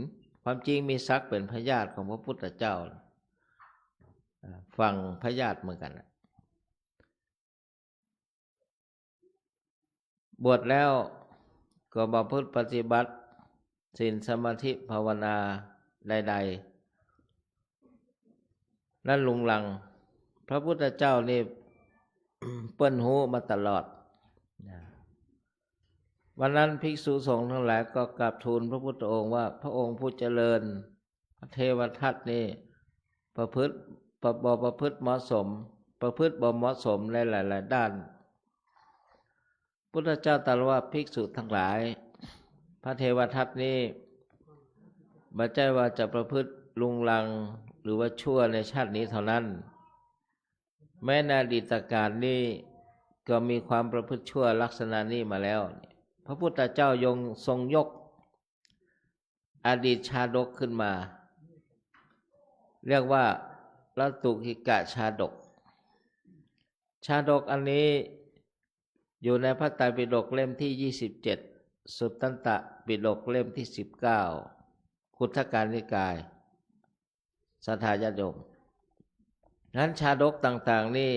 E: ความจริงมีศักดิ์เป็นพญาติของพระพุทธเจ้าฝั่งพญาติเหมือนกันบวชแล้วก็ประพฤติปฏิบัติศีลสมาธิภาวนาใดๆนั่นลุงลังพระพุทธเจ้านี่ เปิ้นหูมาตลอดวันนั้นภิกษุสงฆ์ทั้งหลายก็กราบทูลพระพุทธองค์ว่าพระองค์ผู้เจริญพระเทวทัตนี่ประพฤติเหมาะสมประพฤติบ่เหมาะสมในหลายๆด้านพุทธเจ้าตรัสว่าภิกษุทั้งหลายพระเทวทัตนี้บ่ใช่ว่าจะประพฤติลุงลังหรือว่าชั่วในชาตินี้เท่านั้นแม้ในอดีตกาลนี้ก็มีความประพฤติชั่วลักษณะนี้มาแล้วพระพุทธเจ้าทรงยกอดีตชาดกขึ้นมาเรียกว่าลัตตุกิกะชาดกอันนี้อยู่ในพระไตรปิฎกเล่มที่27สุตตันตปิฎกเล่มที่19คุตทกนิกายศรัทธาญาติโยมนั้นชาดกต่างๆนี่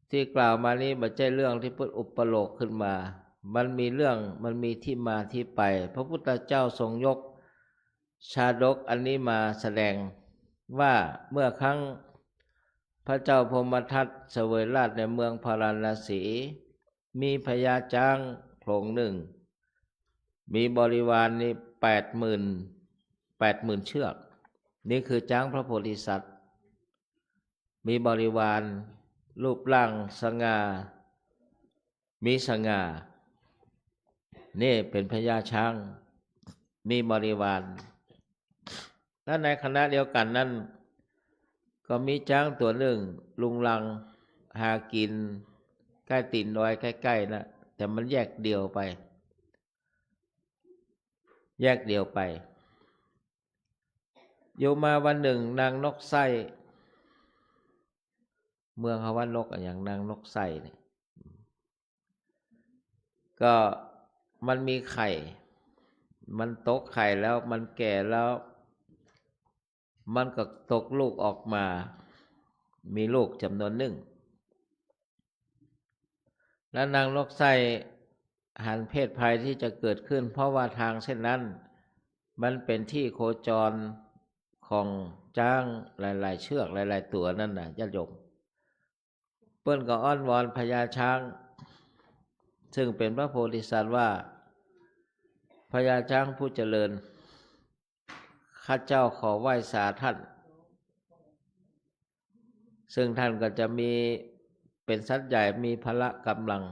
E: ที่กล่าวมานี้ไม่ใช่เรื่องที่เพิ่งอุปโลกขึ้นมามันมีเรื่องมันมีที่มาที่ไปพระพุทธเจ้าทรงยกชาดกอันนี้มาแสดงว่าเมื่อครั้งพระเจ้าพรหมทัตเสวยราชในเมืองพาราณสีมีพญาช้างโขลงหนึ่งมีบริวารนี่80,000 เชือกนี่คือช้างพระโพธิสัตว์มีบริวารรูปร่างสง่ามีสง่า นี่เป็นพญาช้างมีบริวารและในคณะเดียวกันนั้นก็มีช้างตัวหนึ่งลุงลังหากินใกล้ตีนดอยใกล้ๆนะแต่มันแยกเดี่ยวไปอยู่มาวันหนึ่งนางนกไส้เมืองเขาว่านกอย่างนางนกไส้เนี่ยก็มันมีไข่มันตกไข่แล้วมันแก่แล้วมันก็ตกลูกออกมามีลูกจำนวนหนึ่งแล้วนางนกไส้หันเพศภัยที่จะเกิดขึ้นเพราะว่าทางเส้นนั้นมันเป็นที่โคจรของจ้างหลายๆเชือกหลายๆตัวนั่นน่ะญาติโยมเปิ้นก็อ้อนวอนพญาช้างซึ่งเป็นพระโพธิสัตว์ว่าพญาช้างผู้เจริญข้าเจ้าขอไหว้สาท่านซึ่งท่านก็จะมีเป็นสัตว์ใหญ่มีพละกำลัง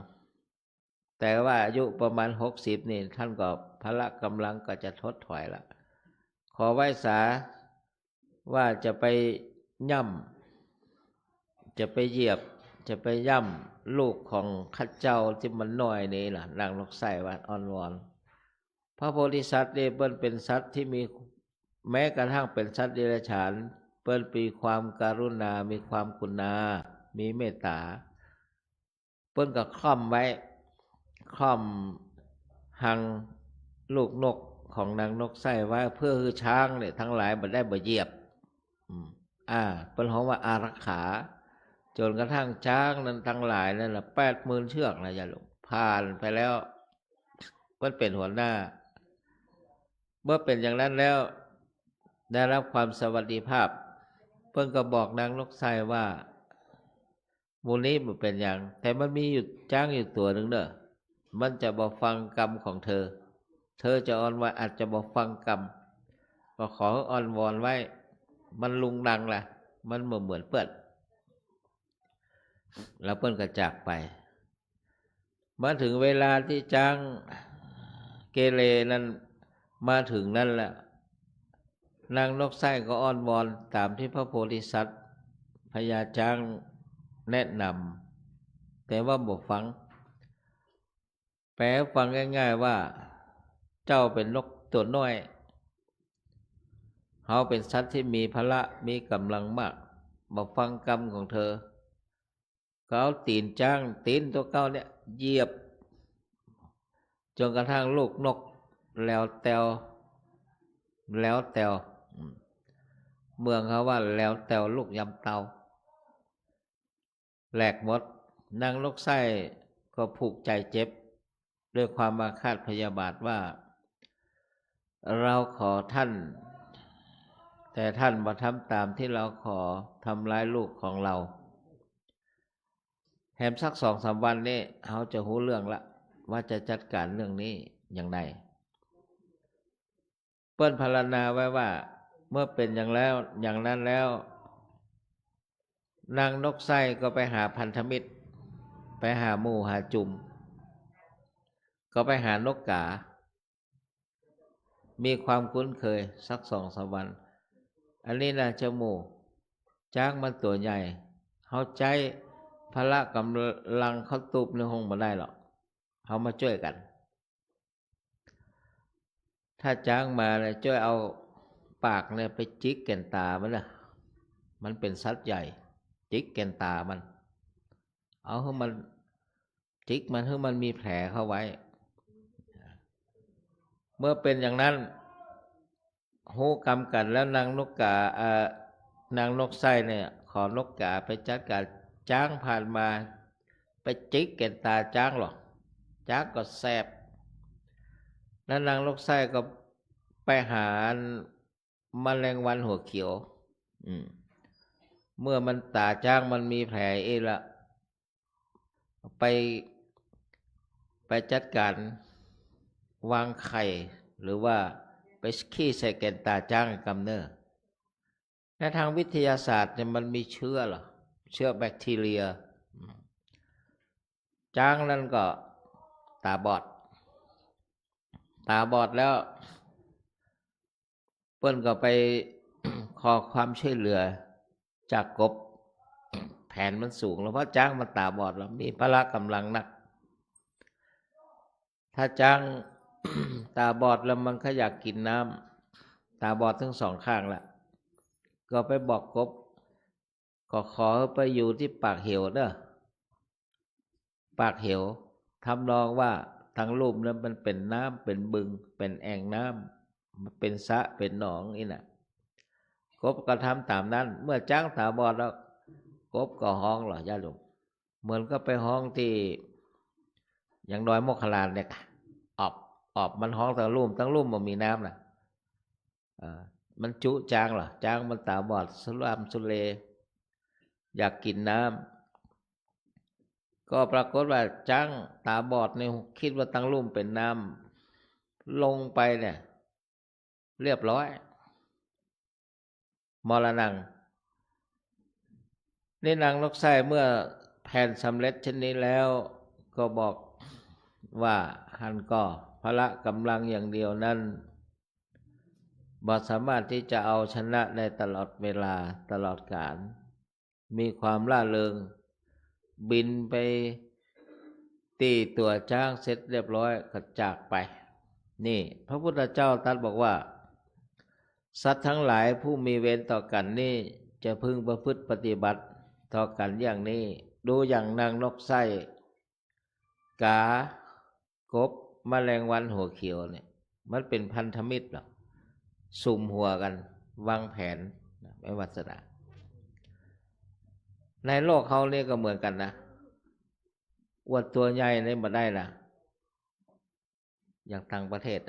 E: แต่ว่าอายุประมาณ60นี่ท่านก็พละกำลังก็จะทดถอยละขอไหว้สาว่าจะไปย่ำจะไปเหยียบจะไปย่ำลูกของข้าเจ้าที่มันน้อยนี่ล่ะนางนกไส้ว่าอ้อนวอนพระโพธิสัตว์นี่เปิ้นเป็นสัตว์ที่มีแม้กระทั่งเป็นสัตว์เดรัจฉานเปิ้นมีความการุณามีความกุณามีเมตตาเปิ้นก็คล่อมไว้คล่อมหังลูกนกของนางนกไส้ไว้เพื่อให้ช้างเนี่ยทั้งหลายบ่ได้บ่เหยียบเปิ้นเรียกว่าอารักขาจนกระทั่งช้างนั้นทั้งหลายนั่นล่ะ80,000เชือกนะอย่าลงผ่านไปแล้วเปิ้นเป็นหัวหน้าเมื่อเป็นอย่างนั้นแล้วได้รับความสวัสดิภาพเพิ่นก็บอกนางนกไส้ว่าหมู่นี้มันเป็นอย่างแต่มันมีอยู่จ้างอยู่ตัวหนึ่งเด้อมันจะบ่ฟังกรรมของเธอจะอ้อนว่าอาจจะบ่ฟังกรรมก็ขออ้อนวอนไว้มันลุงดังล่ะมันเหมือนเปิ้นแล้วเปิ้นก็จากไปมาถึงเวลาที่จ้างเกเรนั้นมาถึงนั่นแหละนางนกไส้ก็อ้อนวอนตามที่พระโพธิสัตว์พญาช้างแนะนำแต่ว่าบ่ฟังแปลฟังง่ายๆว่าเจ้าเป็นนกตัวน้อยเขาเป็นสัตว์ที่มีพละมีกำลังมากบ่ฟังกรรมของเธอเขาตีนจ้างตีนตัวเก้าเนี่ยเหยียบจนกระทั่งลูกนกแล้วแตวเมืองเขาว่าแล้วแตวลูกยำเตาแหลกหมดนางนกไส้ก็ผูกใจเจ็บด้วยความอาฆาตพยาบาทว่าเราขอท่านแต่ท่านบ่ทำตามที่เราขอทำร้ายลูกของเราแถมสัก2-3 วันนี้เขาจะรู้เรื่องละว่าจะจัดการเรื่องนี้อย่างไรเปิ้นพรรณนาไว้ว่าเมื่อเป็นอย่างนั้นแล้วนางนกไส้ก็ไปหาพันธมิตรไปหาหมู่หาจุ่มก็ไปหานกกามีความคุ้นเคยสัก2-3 วันอันนี้นะเจ้าหมู่จ้างมันตัวใหญ่เขาใจพละกำลังเขาตุบในห้องมาได้หรอกเขามาช่วยกันถ้าจ้างมาเลยช่วยเอาปากเนี่ยไปจิกแก่นตามันนะมันเป็นสัตว์ใหญ่จิกแก่นตามันเอาให้มันจิกมันให้มันมีแผลเข้าไว้เมื่อเป็นอย่างนั้นหูกรรมกันแล้วนางนกไส้เนี่ยขอนกกาไปจัดการจ้างผ่านมาไปจิกแก่นตาจ้างหรอกจ้างก็แสบแล้วนางนกไส้ก็ไปหาแมลงวันหัวเขียวเมื่อมันตาจ้างมันมีแผลละไปจัดการวางไข่หรือว่าไปขี้ใส่แก่นตาจ้างกำเนิดในทางวิทยาศาสตร์เนี่ยมันมีเชื้อเหรอเชื้อแบคทีเรียจ้างนั้นก็ตาบอด ตาบอดแล้ว เปิ้นก็ไป ขอความช่วยเหลือจากกบ แผนมันสูงแล้วเพราะจ้างมันตาบอดแล้วมีพละกำลังหนัก ถ้าจ้าง ตาบอดแล้วมันก็อยากกินน้ำตาบอดทั้งสองข้างละก็ไปบอกกบ ก็ขอไปอยู่ที่ปากเหวเด้อปากเหวทำนองว่าทางลุ่มนั้นมันเป็นน้ำเป็นบึงเป็นแอ่งน้ำมันเป็นสระเป็นหนองนี่น่ะกบก็ทำตามนั้น เมื่อจ้างตาบอดแล้วกบก็ห้องเหรอญาติโยมเหมือนก็ไปห้องที่อย่างดอยโมคคลานเนี่ยออบมันห้องทั้งลุ่มมันมีน้ำน่ะมันจุจ้างเหรอจ้างมันตาบอดสุรามสุเลอยากกินน้ำก็ปรากฏว่าจ้างตาบอดเนี่ยคิดว่าตั้งลุ่มเป็นน้ำลงไปเนี่ยเรียบร้อยมรณังนี่นางนกไส้เมื่อแผนสำเร็จเช่นนี้แล้วก็บอกว่าหันก็พละกำลังอย่างเดียวนั้นบ่สามารถที่จะเอาชนะได้ตลอดเวลาตลอดกาลมีความล่าเริงบินไปตีตัวจ้างเสร็จเรียบร้อยก็จากไปนี่พระพุทธเจ้าตรัสบอกว่าสัตว์ทั้งหลายผู้มีเวรต่อกันนี่จะพึงประพฤติปฏิบัติต่อกันอย่างนี้ดูอย่างนางนกไส้กากบแมลงวันหัวเขียวเนี่ยมันเป็นพันธมิตรหรอสุมหัวกันวางแผนไม่วัสนาในโลกเขาเนี่ยก็เหมือนกันนะอวดตัวใหญ่เนี่ยมาได้นะอย่างต่างประเทศ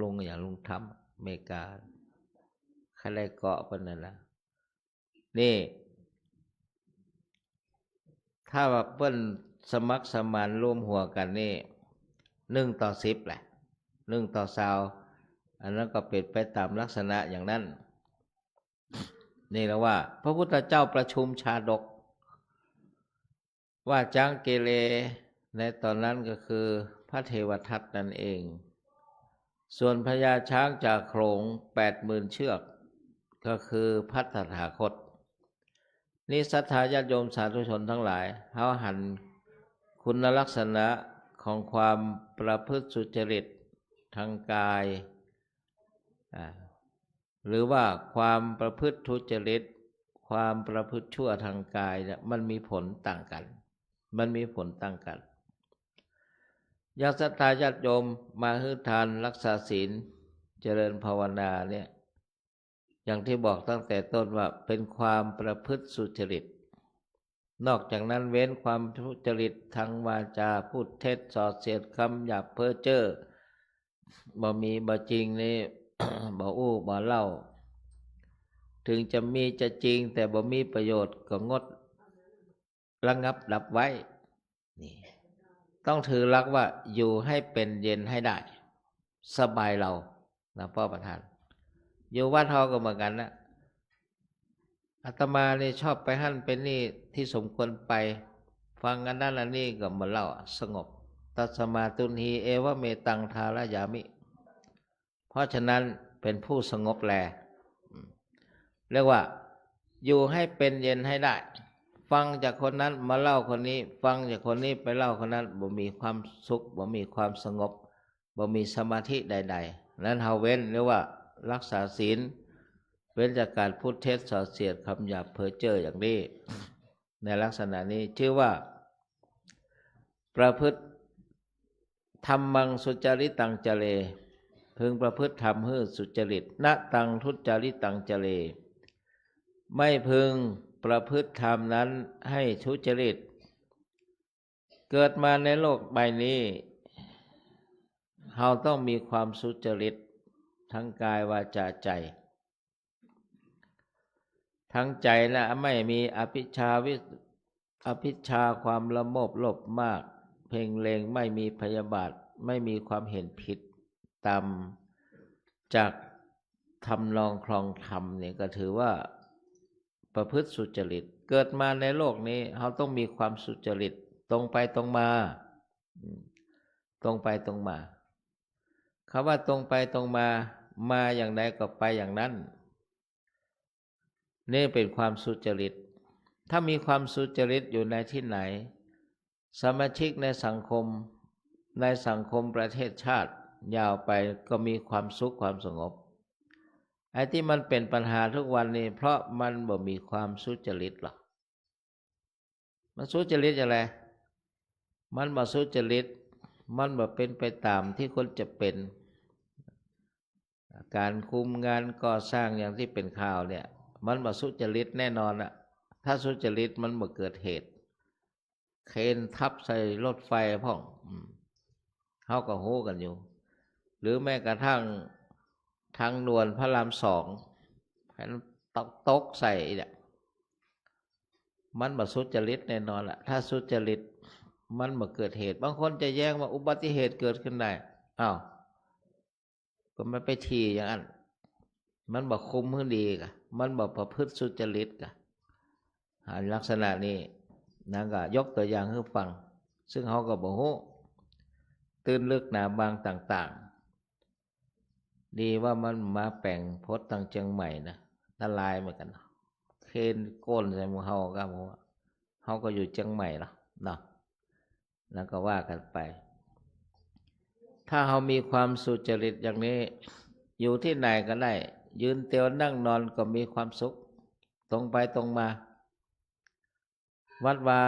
E: ลุงอย่างลุงทำอเมริกาใครได้เกาะคนนั้นนะนี่ถ้าว่าเปิ้นสมัครสมานร่วมหัวกันนี่1:10แหละ1:20อันนั้นก็เป็นไปตามลักษณะอย่างนั้นนี่แล้วว่าพระพุทธเจ้าประชุมชาดกว่าจ้างเกเรในตอนนั้นก็คือพระเทวทัตนั่นเองส่วนพญาช้างจากโขลง 80,000 เชือกก็คือพระตถาคตนี่ศรัทธาญาติโยมสาธุชนทั้งหลายเฮาหันคุณลักษณะของความประพฤติสุจริตทางกายหรือว่าความประพฤติทุจริตความประพฤติชั่วทางกายเนี่ยมันมีผลต่างกันญาติศรัทธาญาติโยมมาให้ทานรักษาศีลเจริญภาวนาเนี่ยอย่างที่บอกตั้งแต่ต้นว่าเป็นความประพฤติสุจริตนอกจากนั้นเว้นความทุจริตทางวาจาพูดเท็จส่อเสียดคำหยาบเพ้อเจ้อบ่มีบ่จริงนี่ บ่อู้บ่เล่าถึงจะมีจะจริงแต่บ่มีประโยชน์ก็งดระงับดับไว้นี่ต้องถือหลักว่าอยู่ให้เป็นเย็นให้ได้สบายเรานะพ่อประธานอยู่วัดเฮาก็เหมือนกันนะอาตมานี่ชอบไปหั่นเป็นนี่ที่สมควรไปฟังกันนั้นอันนี้ก็เหมือนเราสงบตัสมาตุนหีเอวะเมตังทารยามิเพราะฉะนั้นเป็นผู้สงบแลเรียกว่าอยู่ให้เป็นเย็นให้ได้ฟังจากคนนั้นมาเล่าคนนี้ฟังจากคนนี้ไปเล่าคนนั้นบ่มีความสุขบ่มีความสงบบ่มีสมาธิใดๆนั้นเฮาเว้นเรียกว่ารักษาศีลเว้นจากการพูดเท็จส่อเสียดคำหยาบเพ้อเจ้ออย่างนี้ในลักษณะนี้ชื่อว่าประพฤติธรรมังสุจริตังจเลพึงประพฤติธรรมให้สุจริตณตังทุจริตังจเลไม่พึงประพฤติธรรมนั้นให้ทุจริตเกิดมาในโลกใบนี้เราต้องมีความสุจริตทั้งกายวาจาใจทั้งใจนะไม่มีอภิชาความละโมบโลภมากเพ่งเล็งไม่มีพยาบาทไม่มีความเห็นผิดตามจากทำนองคลองธรรมเนี่ยก็ถือว่าประพฤติสุจริตเกิดมาในโลกนี้เราต้องมีความสุจริตตรงไปตรงมา คำว่าตรงไปตรงมามาอย่างใดก็ไปอย่างนั้นนี่เป็นความสุจริตถ้ามีความสุจริตอยู่ในที่ไหนสมาชิกในสังคมประเทศชาติยาวไปก็มีความสุขความสงบไอ้ที่มันเป็นปัญหาทุกวันนี้เพราะมันบ่มีความสุจริตหรอกมันสุจริตอะไรมันบ่สุจริตมันบ่เป็นไปตามที่คนจะเป็นการคุมงานก่อสร้างอย่างที่เป็นข่าวเนี่ยมันบ่สุจริตแน่นอนอะถ้าสุจริตมันบ่เกิดเหตุเคนทับใส่รถไฟพ่องเขาก็ฮู้กันอยู่หรือแม้กระทั่งทางด่วนพระราม2ให้ตกใส่เนี่ยมันบ่สุจริตแน่นอนล่ะถ้าสุจริตมันบ่เกิดเหตุบางคนจะแย้งว่าอุบัติเหตุเกิดขึ้นได้อ้าวก็ไม่ไปทีอย่างนั้นมันบ่คุมให้ดีกะมันบ่ประพฤติสุจริตกะลักษณะนี้นางก็ยกตัวอย่างให้ฟังซึ่งเขาก็บ่ฮู้ตื่นลึกหนาบางต่างๆดีว่ามันมาแปลงพจน์ทางเชียงใหม่นะละลายเหมือนกันเคนโก้นใส่หมู่เฮาก็บอกว่าเฮาก็อยู่เชียงใหม่ล่ะเนาะแล้วก็ว่ากันไปถ้าเฮามีความสุจริตอย่างนี้อยู่ที่ไหนก็ได้ยืนเตียวนั่งนอนก็มีความสุขตรงไปตรงมาวัดวา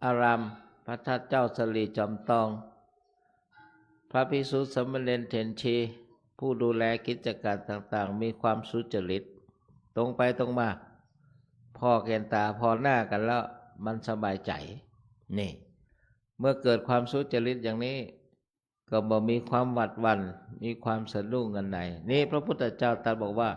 E: อารามพระทัดเจ้าสลีจอมตองพระภิกษุสามเณรเถรชีผู้ดูแลกิจการต่างๆมีความสุจริตตรงไปตรงมาพอแก่นตาพอหน้ากันแล้วมันสบายใจนี่เมื่อเกิดความสุจริตอย่างนี้ก็บ่มีความหวาดหวั่นมีความสะดุ้งกันไหนนี่พระพุทธเจ้าตรัสบอกว่า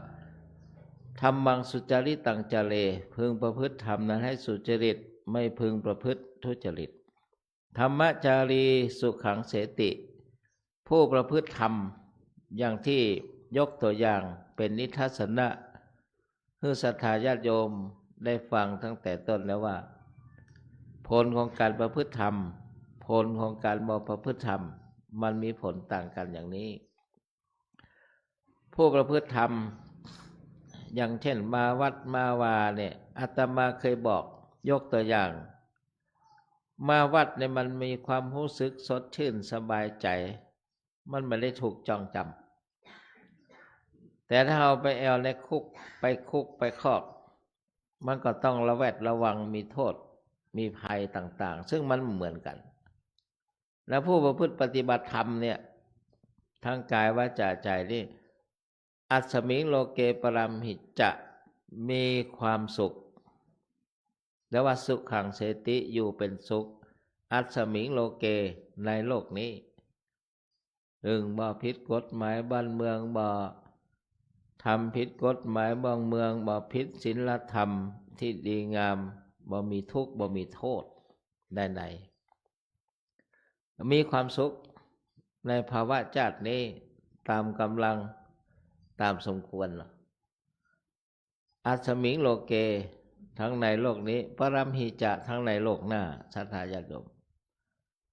E: ธัมมังสุจริตังจาเรพึงประพฤติธรรมนั้นให้สุจริตไม่พึงประพฤติทุจริตธรรมจารีสุขังเสติผู้ประพฤติธรรมอย่างที่ยกตัวอย่างเป็นนิทัศนะให้ศรัทธาญาติโยมได้ฟังตั้งแต่ต้นแล้วว่าผลของการประพฤติธรรมผลของการบ่ประพฤติธรรมมันมีผลต่างกันอย่างนี้ผู้ประพฤติธรรมอย่างเช่นมาวัดมาวาเนี่ยอาตมาเคยบอกยกตัวอย่างมาวัดเนี่ยมันมีความรู้สึกสดชื่นสบายใจมันไม่ได้ถูกจองจำแต่ถ้าเอาไปแอลในคุกไปคอกมันก็ต้องระแวดระวังมีโทษมีภัยต่างๆซึ่งมันเหมือนกันแล้วผู้ประพฤติปฏิบัติธรรมเนี่ยทางกายวาจาใจนี่อัศมิงโลเกปรัมหิจะมีความสุขแล้วว่าสุขขังเสติอยู่เป็นสุขอัศมิงโลเกในโลกนี้บ่ผิดกฎหมายบ้านเมืองบ่ทำผิดกฎหมายบ้านเมืองบ่ผิดศีลธรรมที่ดีงามบ่มีทุกข์บ่มีโทษใดๆมีความสุขในภาวะชาตินี้ตามกำลังตามสมควรอัศมิงโลเกทั้งในโลกนี้ปรัมหิจะทั้งในโลกหน้าศรัทธาญาติโยม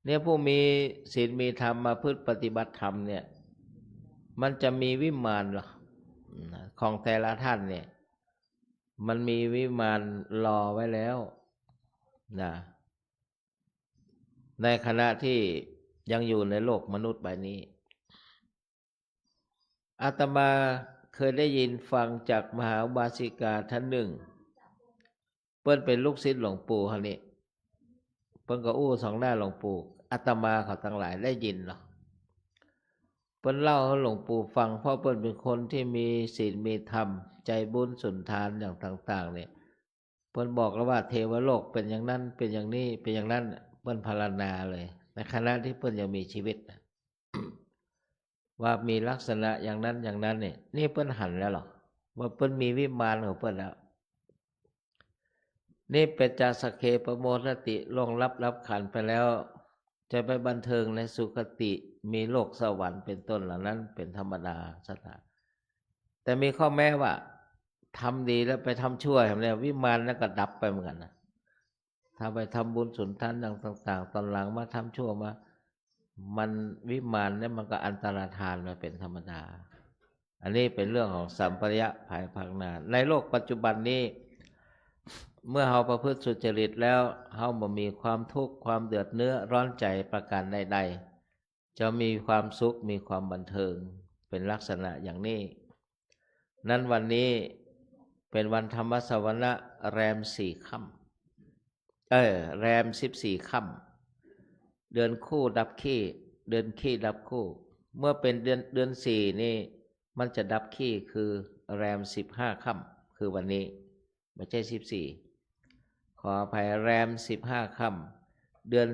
E: เนี่ยผู้มีศีลมีธรรมมาพึ่งปฏิบัติธรรมเนี่ยมันจะมีวิมานของแต่ละท่านเนี่ยมันมีวิมานรอไว้แล้วนะในขณะที่ยังอยู่ในโลกมนุษย์ใบนี้อาตมาเคยได้ยินฟังจากมหาอุบาสิกาท่านหนึ่งเปิ้นเป็นลูกศิษย์หลวงปู่เขานี่เปิ้นก็อู้สองหน้าหลวงปู่อาตมาเขาทั้งหลายได้ยินหรอเปิ้นเล่าให้หลวงปู่ฟังเพราะเปิ้นเป็นคนที่มีศีลมีธรรมใจบุญสุนทานอย่างต่างๆเนี่ยเปิ้นบอกแล้วว่าเทวโลกเป็นอย่างนั้นเป็นอย่างนี้เป็นอย่างนั้นเปิ้นพรรณนาเลยในขณะที่เปิ้นยังมีชีวิตว่ามีลักษณะอย่างนั้นอย่างนั้นเนี่ยนี่เปิ้นหันแล้วหรอว่าเปิ้นมีวิมานของเปิ้นแล้วนี่เป็นจาสเคปโมทติล่วงรับขันไปแล้วจะไปบันเทิงในสุคติมีโลกสวรรค์เป็นต้นเหล่านั้นเป็นธรรมดาสัตว์แต่มีข้อแม้ว่าทำดีแล้วไปทำชั่วทำเนี่ยวิมานนั้นก็ดับไปเหมือนกันนะถ้าไปทำบุญสุนทานต่างๆตอนหลังมาทำชั่วมา มันวิมานเนี่ยมันก็อันตรธานมาเป็นธรรมดา อันนี้เป็นเรื่องของสัมปริยะภายภาคหน้าในโลกปัจจุบันนี้ เมื่อเราประพฤติสุจริตแล้วเราบ่มีความทุกข์ความเดือดเนื้อร้อนใจประการใดๆจะมีความสุขมีความบันเทิงเป็นลักษณะอย่างนี้นั้นวันนี้เป็นวันธรรมสวนะแรม4 ค่ำแรม14 ค่ำเดือนคู่ดับขี้เดือนขี้ดับคู่เมื่อเป็นเดือน4นี่มันจะดับขี้คือแรม15 ค่ำคือวันนี้ไม่ใช่14ขออภัยแรม15 ค่ำเดือน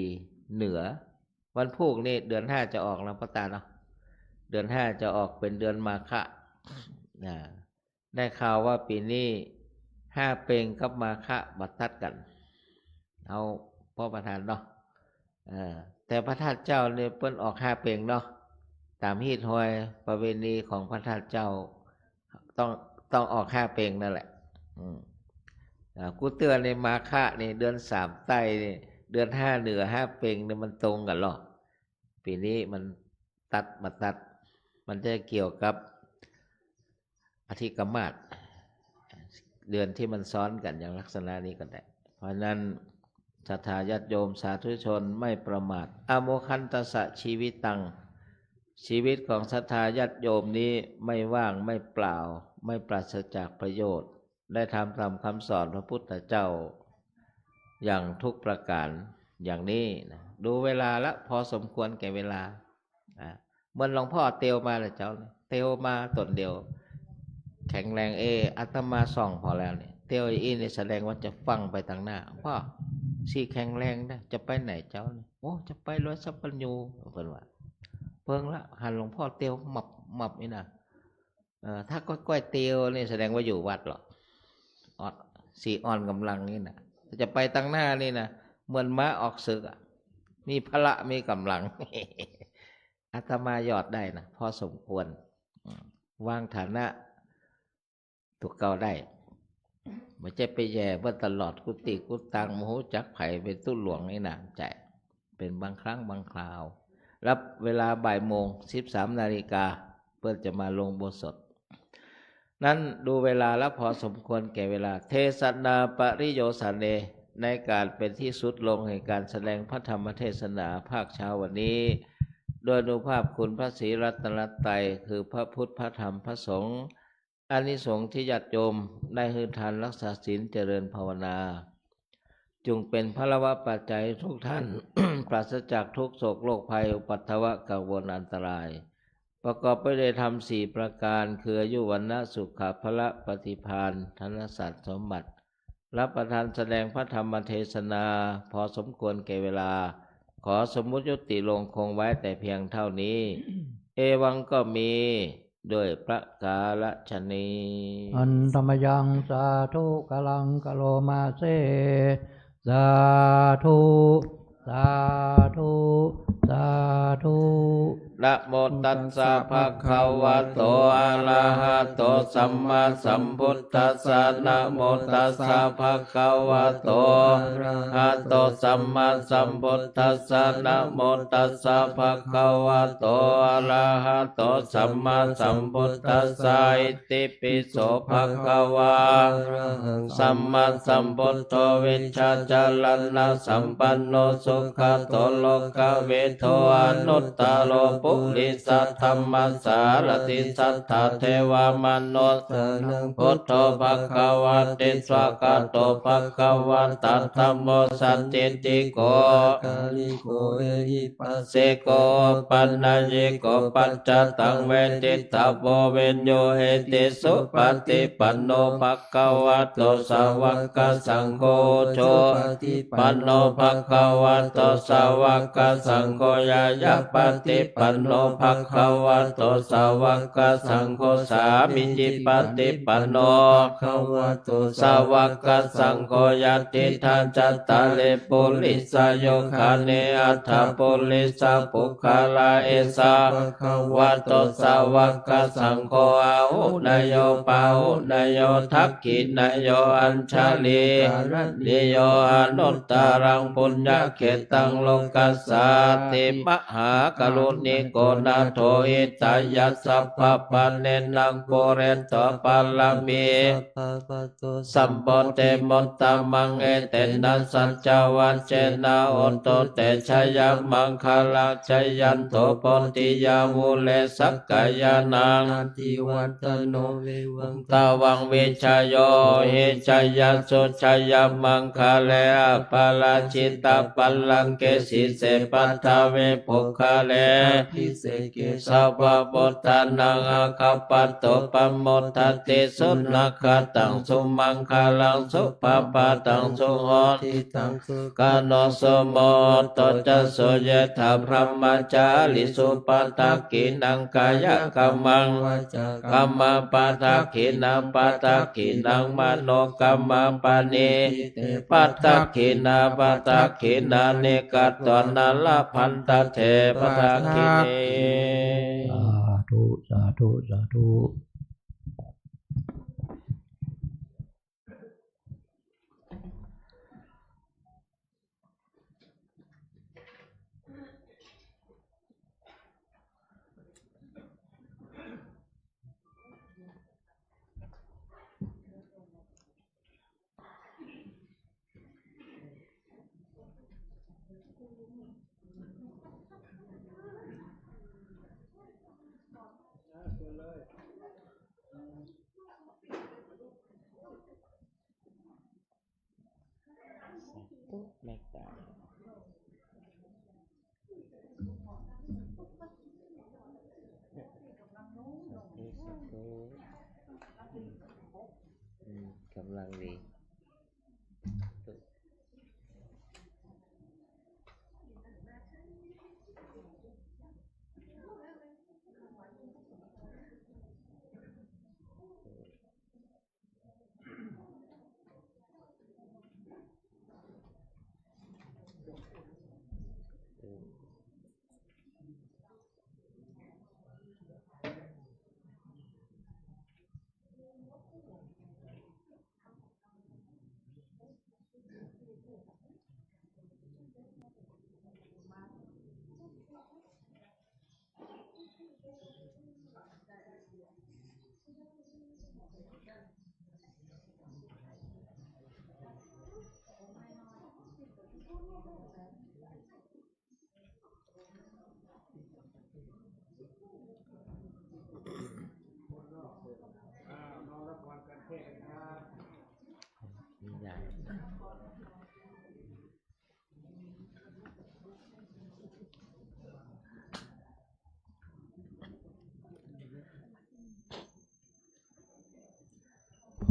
E: 4เหนือวันพุธนี่เดือน5จะออกแล้วพ่อตาเนาะเดือน5จะออกเป็นเดือนมาฆะได้ข่าวว่าปีนี้5เพ็งกับมาฆะบัดทัดกันเอาพ่อประธานเนาะแต่พระธาตุเจ้าเนี่ยเปิ้นออก5เพ็งเนาะตามฮีดฮอยประเวณีของพระธาตุเจ้าต้องออก5เพ็งนั่นแหละกูเตือนในมาฆะนี่เดือน3ใต้นี่เดือน5เหนือ5เพ็งเนี่ยมันตรงกันหรอปีนี้มันตัดมันจะเกี่ยวกับอธิกมาศเดือนที่มันซ้อนกันอย่างลักษณะนี้ก็ได้เพราะนั้นศรัทธาญาติโยมสาธุชนไม่ประมาทอโมคันตสะชีวิตตังชีวิตของศรัทธาญาติโยมนี้ไม่ว่างไม่เปล่าไม่ปราศจากประโยชน์ได้ทำตามคำสอนพระพุทธเจ้าอย่างทุกประการอย่างนี้นะดูเวลาละพอสมควรแก่เวลาเหมือนหลวงพ่อเตียวมาเลยเจ้าเตียวมาตนเดียวแข็งแรงอาตมาส่องพอแล้วเนี่ยเตียวอีนี่แสดงว่าจะฟังไปทางหน้าพ่อสี่แข็งแรงนะจะไปไหนเจ้าเนี่ยโอ้จะไปร้อยสัพพัญญูเพิ่นว่าเพิ่งละหันหลวงพ่อเตียวหมับนี่นะถ้าก้อยเตียวนี่แสดงว่าอยู่วัดหรอสี่อ่อนกำลังนี่นะจะไปทางหน้านี่นะเหมือนม้าออกศึกมีพละมีกำลัง อาตมายอดได้นะพอสมควรวางฐานะถูกเก่าได้ไม่ใช่ไปแย่ว่าตลอดกุฏิกุตังโมโหจักไผ่เป็นตุ้หลวงในหนามใจเป็นบางครั้งบางคราวรับเวลาบ่ายโมง13 นาฬิกาเพื่อจะมาลงโบสถนั้นดูเวลาแล้วพอสมควรแก่เวลาเทศนาปริโยสเนในการเป็นที่สุดลงแห่งการแสดงพระธรรมเทศนาภาคเช้าวันนี้โดยอนุภาพคุณพระศรีรัตนตรัยคือพระพุทธพระธรรมพระสงฆ์อานิสงส์ที่ญาติโยมได้ฮือทานรักษาศีลเจริญภาวนาจงเป็นพลวะปัจจัยทุกท่าน ปราศจากทุกโศกโรคภัยอุปัตถวะกังวลอันตรายประกอบไปด้วยธรรม4ประการคืออายุวันนะสุขะพละปฏิภาณธนสัตว์สมบัติรับประทานแสดงพระธรรมเทศนาพอสมควรแก่เวลาขอสมมุติยุติลงคงไว้แต่เพียงเท่านี้ เอวังก็มีด้วยประกาศนี
C: อันธรรมยังสาธุกลังกะโลมาเซสาธุสาธุสาธุ
E: นะโมตัสสะภะคะวะโตอะระหะโตสัมมาสัมพุทธัสสะนะโมตัสสะภะคะวะโตอะระหะโตสัมมาสัมพุทธัสสะนะโมตัสสะภะคะวะโตอะระหะโตสัมมาสัมพุทธัสสะอิติปิโสภะคะวะสัมมาสัมพุทโธวิชชาจารณะสัมปันโนสุขโตโลกเวโทอนุตตโลปุริสัทธัมมัสสารติสัทธาเทวามนุสพุทโธภควติสวากาโตภควตัสธัมโมสัจจิติโกกาลิโกเอหิปัสสิโกปัญญิโกปัจจตังเวทิตาโพเวนโยเอติสุปฏิปันโนภควโตสาวกสังโฆโชปันโนภควโตสาวกสังโฆยายะปฏิปัน โนภะคะวะโตสาวกสังโฆสามิจิปฏิปันโนภะคะวะโตสาวกสังโฆยัตติทันจัตตาเลปุริสโยคาเนอัตถปุริสปุคคาลาเอสะภะคะวะโตสาวกสังโฆอาหุนายโยปาหุนายโยทักขินายโยอัญชลีนิโยอนุตตรังปุญญเขตังโลกัสสาติมหากรุณิโกนาโทอิตายัสสะปะปันเนนังโกเรนตปัลลมีสัมปเตมตตมังเอเตนะสัจจวัจเจนะโอนโตเตชยมังคลาชยันโตปติยามุเลสักกายานังติวัตโนเววังตาวังวิชโยหิชยสุชยมังคเลอปาลาชิตาปัลลังเกสิเสปัทาเวปุคเลพิเศเกสัพพะทานังอาคาปัตโตปัมโมทัตติสุนัขตังสุมังคลังสุปปะตังสุโหติตังสุกาโนสุโมโตจะสุเยธาพระมจาริสุปตะกินังกายกัมมังกัมมปะทะกินังปะทะกินังมโนกัมมปานิปัตตะกินาปัตตะกินานิกัตตนาลพันตเทปทะกิเน
C: สาธุสาธุสาธุ
E: ไม่ตายกำลังดีใหญ่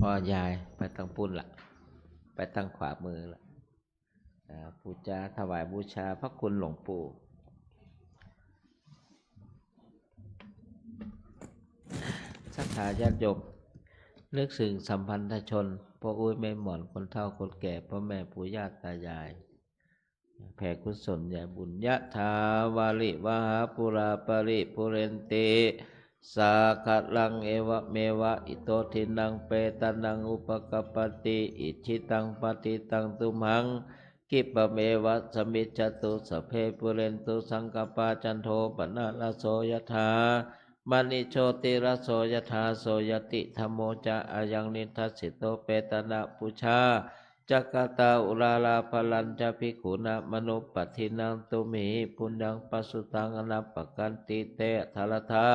E: พ่อยายไปทางปุ่นละไปทางขวามือละปูจาถวายบูชาพระคุณหลวงปู่ศรัทธาญาติโยมนึกถึงสัมพันธชนพ่ออุ้ยแม่หมอนคนเฒ่าคนแก่พ่อแม่ปู่ย่าตายายแผ่กุศลใหญ่บุญยะถาวาลิวหาปุราปริปุเรนติสาคัลังเอวะเมวะอิโตทินังเปตานังอุปกปปติอิชิตังปฏิตังตุมหังกิปะเมวะสมิจจตุสพเพปุเรนตุสังกปาจันโทปนะระโสยถามณิโชติระโสยถาโสยติธรรมโมจะอายังนิทัสสิโตเปตนะปุชาจักตาอุลาลาภลัญจะภิกขุนะมนุปปัฏฐินังตุมิปุญญังปัสสุตังอนัปปกันติเตทารธา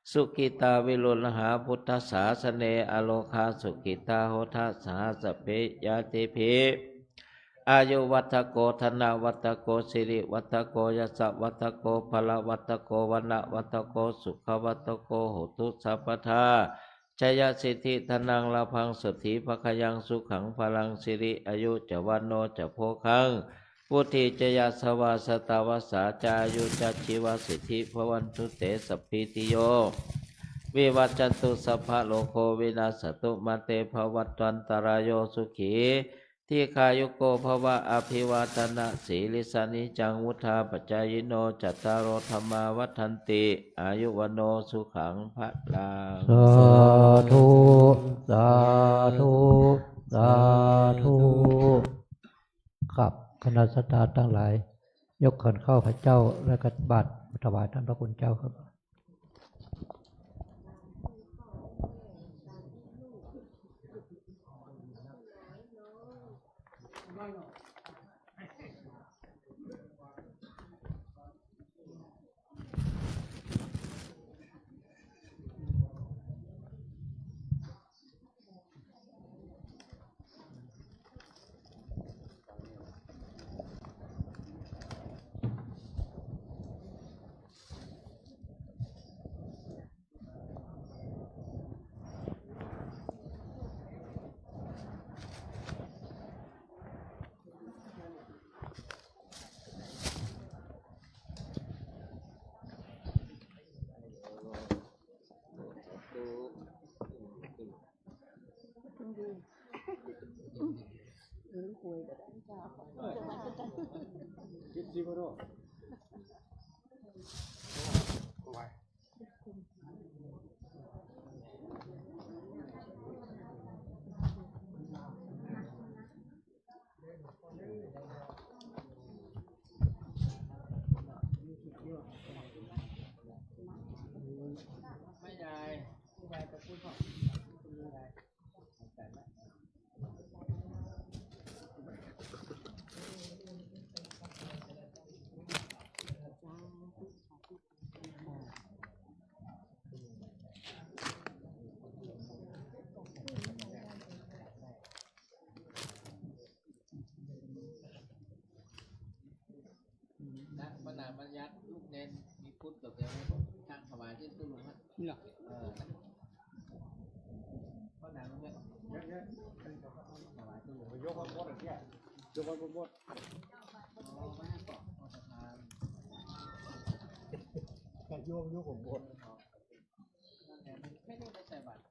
E: สุกิตาวิรุณหาพุทธศาสเนอโลคาสุกิตาโหทัสสาสเปยาติภิอายุวัฏโกธนาวัฏโกสิริวัฏโกยสวัฏโกพลวัฏโกวนะวัฏโกสุขวัฏโกโหตุสัพพทาชยสิทธิธนังลาพังสุทธิภคยังสุขังพลังสิริอายุจวันโนจะโพคัง พุทธิจยาสวาสตาวาสาจายุจัชชีวสิทธิภวันตุเตสัพพิติโยวิวัจจันตุสัพพะโลกโควินาศตุมาเตภวัตวันตรายโยสุขีที่คายุโกภวะอภิวาทนาสีลิสานิจังวุธาปัจจายโนจัตตารโอธรรมาวัฏันติอายุวันโนสุขังพระลัง
C: สาธุสาธุสาธุครับคณะสัตยาทั้งหลาย ยกขันเข้าพระเจ้าและกับบาตรถวายท่านพระคุณเจ้าครับ
E: ปนาบัญญัติลูกเน้นมีพุทธกับเดียวทางถวายที่ตุ้ลุงฮะนี่หรอปนาบัญญัติถวายตุ้ลุงยกวันบดอะไรยกวันบดการโยกของบดไม่ได้ใส่บัตร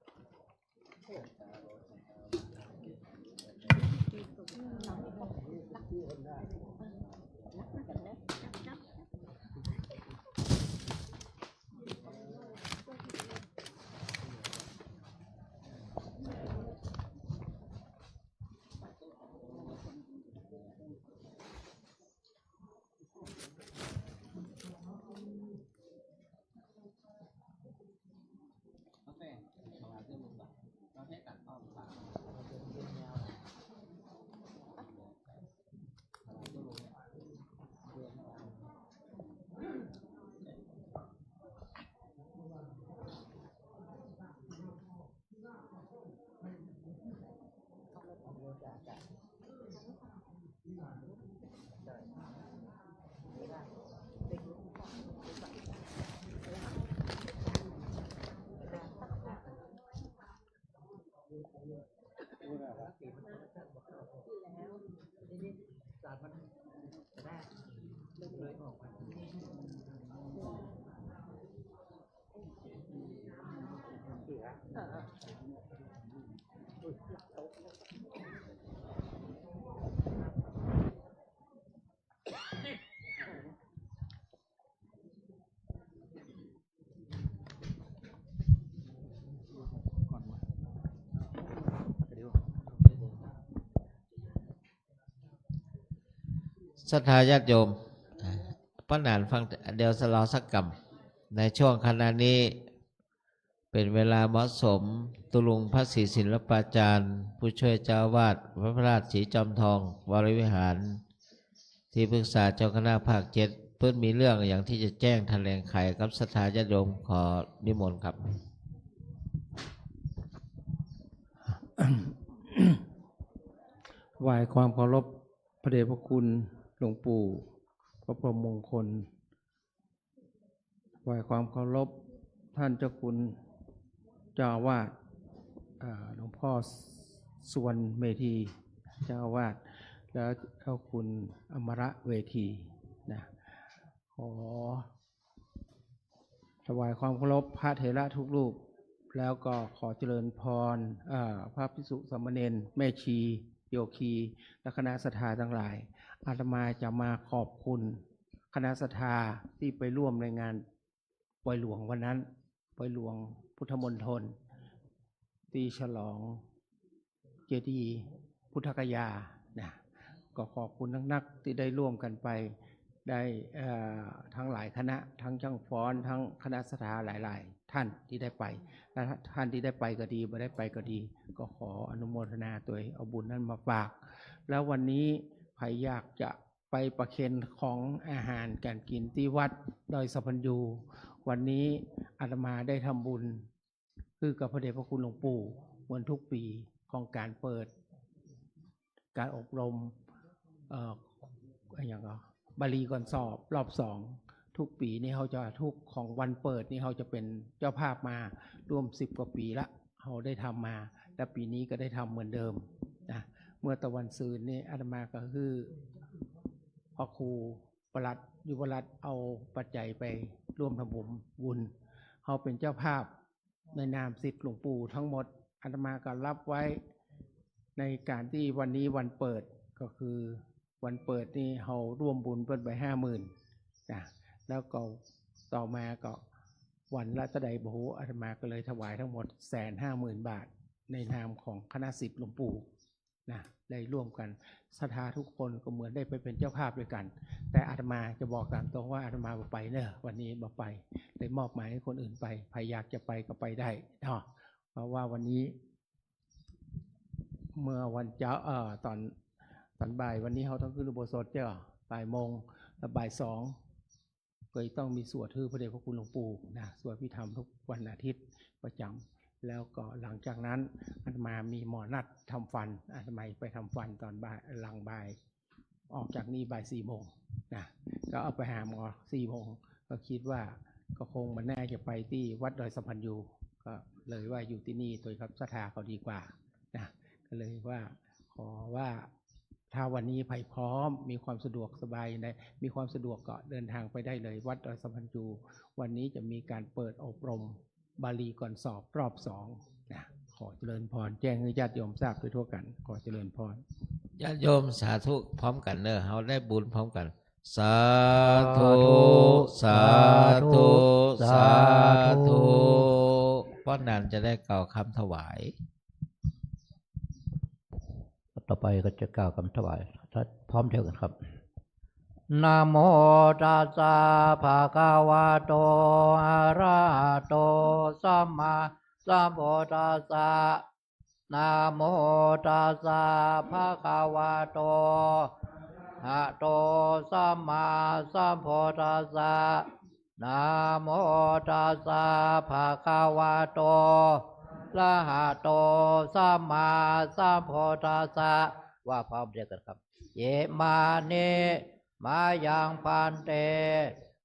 E: ศรัทธาญาติโยมป้านานฟังเดี๋ยวสลอสักกรรมในช่วงขณะนี้เป็นเวลาเหมาะสมตุลุงพระศรีศิลปาจารย์ผู้ช่วยเจ้าวาดพระพระราชศรีจอมทองวรวิหารที่ปรึกษาเจ้าคณะภาค7เพื่อมีเรื่องอย่างที่จะแจ้งแถลงไขกับศรัทธาญาติโยมขอนิมนต์ครับ
F: ไหว้ความเคารพพระเดชพระคุณหลวงปู่พระพรหมมงคลไหว้ความเคารพท่านเจ้าคุณเจ้าอาวาสหลวงพ่อสุวรรณเมธีเจ้าอาวาส แล้วเจ้าคุณอมรเวทีนะขอถวายความเคารพพระเถระทุกรูป แล้วก็ขอเจริญพรพระภิกษุสามเณรแม่ชีโยคีและคณะศรัทธาทั้งหลายอาตมาจะมาขอบคุณคณะศรัทธาที่ไปร่วมในงานปล่อยหลวงวันนั้นปล่อยหลวงพุทธมณฑลที่ฉลองเจดีย์พุทธกยานะก็ขอบคุณนักที่ได้ร่วมกันไปได้ทั้งหลายคณะทั้งช่างฟ้อนทั้งคณะศรัทธาหลายๆท่านที่ได้ไปและท่านที่ได้ไปก็ดีไม่ได้ไปก็ดีก็ขออนุโมทนาตัวเอาบุญนั้นมาฝากแล้ววันนี้ใครอยากจะไปประเคนของอาหารการกินที่วัดดอยสัพพัญญูวันนี้อาตมาได้ทำบุญคือกับพระเดชพระคุณหลวงปู่เหมือนทุกปีของการเปิดการอบรมอย่างก็บาลีก่อนสอบรอบ2ทุกปีนี่เขาจะทุกของวันเปิดนี่เขาจะเป็นเจ้าภาพมาร่วม10 กว่าปีละเขาได้ทำมาและปีนี้ก็ได้ทำเหมือนเดิมนะเมื่อตะวันซืนนี่อาตมาก็คือพระครูประหลัดยุวรัตน์เอาปัจจัยไปร่วมทำบุญเขาเป็นเจ้าภาพในนามศิษย์หลวงปู่ทั้งหมดอาตมาก็รับไว้ในการที่วันนี้วันเปิดก็คือวันเปิดนี่เราร่วมบุญเปิดไป50,000นะแล้วก็ต่อมาก็วันละตะไดโบโหอาตมาก็เลยถวายทั้งหมด150,000 บาทในนามของคณะศิษย์หลวงปู่นะได้ร่วมกันศรัทธาทุกคนก็เหมือนได้ไปเป็นเจ้าภาพด้วยกันแต่อาตมาจะบอกตามตรงว่าอาตมาบ่ไปเนอะวันนี้บ่ไปได้มอบหมายให้คนอื่นไปใครอยากจะไปก็ไปได้เนาะเพราะว่าวันนี้เมื่อวันเจ้าตอนบ่ายวันนี้เขาต้องขึ้นอุโบสถเจ้าบ่ายโมงแล้วบ่าย2ก็ต้องมีสวดทื่อพระเดชพระคุณหลวงปู่นะสวดพิธรรมทุกวันอาทิตย์ประจำแล้วก็หลังจากนั้นอาตมามีหมอนัดทำฟันอาตมาไปทำฟันตอนบ่ายหลังบ่ายออกจากนี้บ่าย4 โมงนะก็เอาไปหาหมอ4 โมงก็คิดว่าก็คงมันแน่จะไปที่วัดดอยสัพพัญญูก็เลยว่าอยู่ที่นี่ตัวครับศรัทธาเขาดีกว่านะก็เลยว่าขอว่าถ้าวันนี้ภัยพร้อมมีความสะดวกสบายมีความสะดวกก็เดินทางไปได้เลยวัดดอยสัพพัญญูวันนี้จะมีการเปิดอบรมบาลีก่อนสอบรอบ2นะขอเจริญพรแจ้งให้ญาติโยมทราบโดยทั่วกันขอเจริญพร
E: ญาติโยมสาธุพร้อมกันเนอะเราได้บุญพร้อมกันสาธุ สาธุ สาธุป้อนนันจะได้กล่าวคำถวาย
C: ต่อไปก็จะกล่าวคำถวายถ้าพร้อมเท่ากันครับนะโมตัสสะภะคะวะโตอะระหะโตสัมมาสัมพุทธัสสะนะโมตัสสะภะคะวะโตอะโตสัมมาสัมพุทธัสสะนะโมตัสสะภะคะวะโตละหะโตสัมมาสัมพุทธัสสะว่าพร้อมเรียกกันครับเยมานิมายังพันเต